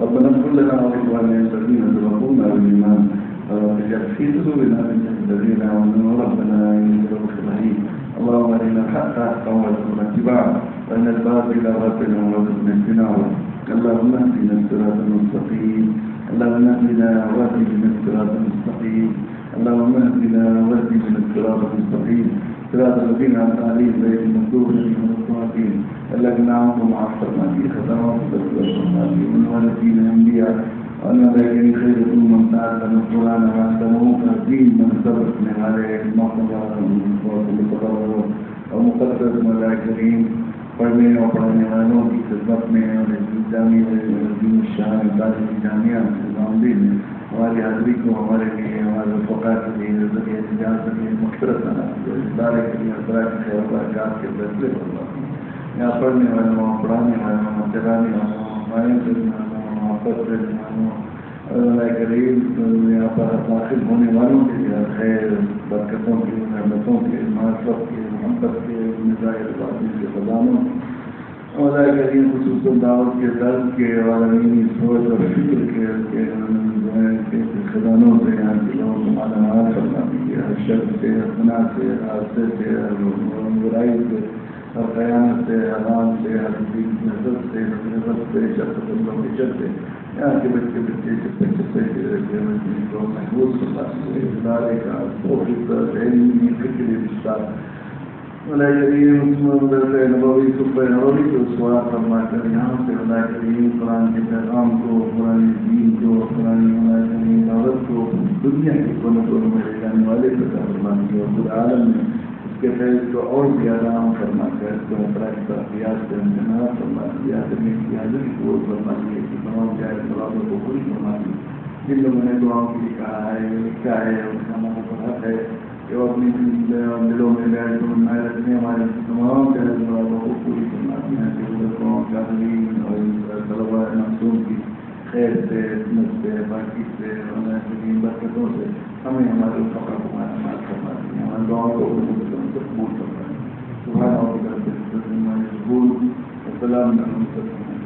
ربنا اغفر لنا ولاخواننا الذين سبقونا بالايمان ولا تجعل في صدورنا غلا للذين امنوا ربنا انك رؤوف رحيم. اللهم ارنا الحق حقا وارزقنا اتباعه وارنا الباطل باطلا وارزقنا اجتنابه. اللهم اهدنا الصراط المستقيم. اللهم اهدنا واهدنا الصراط المستقيم. اللهم اهدنا واهدنا الصراط المستقيم. صراط الذين انعمت عليهم غير المغضوب عليهم ولا الضالين. الذين انعمت عليهم في خدمات الصالحين من والدين الانبياء والملائكه خير من تعلم القران وعلمه تهديم من سبق من عليه المغفرة ومقدس ملائكه پڑھنے اور پڑھنے والوں کی خدمت میں اور جامعہ ہماری حاضری کو ہمارے لیے ہمارے فقہ کے لیے ذریعہ تجارت کے لیے مغفرت ادارے کے لیے افراد کے برکات کے فیصلے کرواتے ہیں. یہاں پڑھنے والوں, پڑھانے والوں, چلانے والوں, ہمارے کرنے والوں, محبت کرنے والوں, غریب یہاں پر داخل ہونے والوں کے لیے خیر برکتوں کے, رحمتوں کے, معرفت کے, محبت کے, نظائر باطل کے خزانوں مولا کریم خصوصاً دعوت کے درد کے عالمی سوچ اور فکر کے خزانوں سے یہاں کے لوگوں کو مالا مال کرنا دیجیے. ہر شر سے, ہر گناہ سے, ہر حادثے سے, ہر برائی سے, ہر قیامت سے, حرام سے, ہر نظر سے, نظر سے, شخص کے چلتے یہاں کے بچے چپے کو محبوب کرنا چاہیے. ادارے کا 100% علمی فکری رشتہ اللہ کریم نبوی صبح نبوی کو سوال فرما کر یہاں سے اللہ کریم قرآن کے پیغام کو, قرآن دین کو, قرآن اللہ کریم عورت کو دنیا کے کونے کونے میں لے جانے والے پیدا فرما کیا. اور خود عالم میں اس کے فیض کو اور زیادہ عام فرما کر اس کو ترقیات سے امتناع فرما دیا, کرنے کی حاضری کو فرما دیا کہ تمام جائز مرادوں کو پوری فرما دی. جن لوگوں نے دعاؤں کے لیے کہا ہے, لکھا ہے, ان کا ہمارا حق ہے کہ وہ اپنی دلوں میں بیٹھ کر بنائے رکھنے ہمارے تمام جائز مرادوں کو پوری فرما دیا. اور طلباء معصوم کی خیر سے, حکمت سے, باقی سے, برکتوں سے ہمیں ہمارے فقر کو معلومات کرنا دیا. ہمارے دعاؤں کو قبول کرنا ہے. سبحان اللہ السلام علیکم.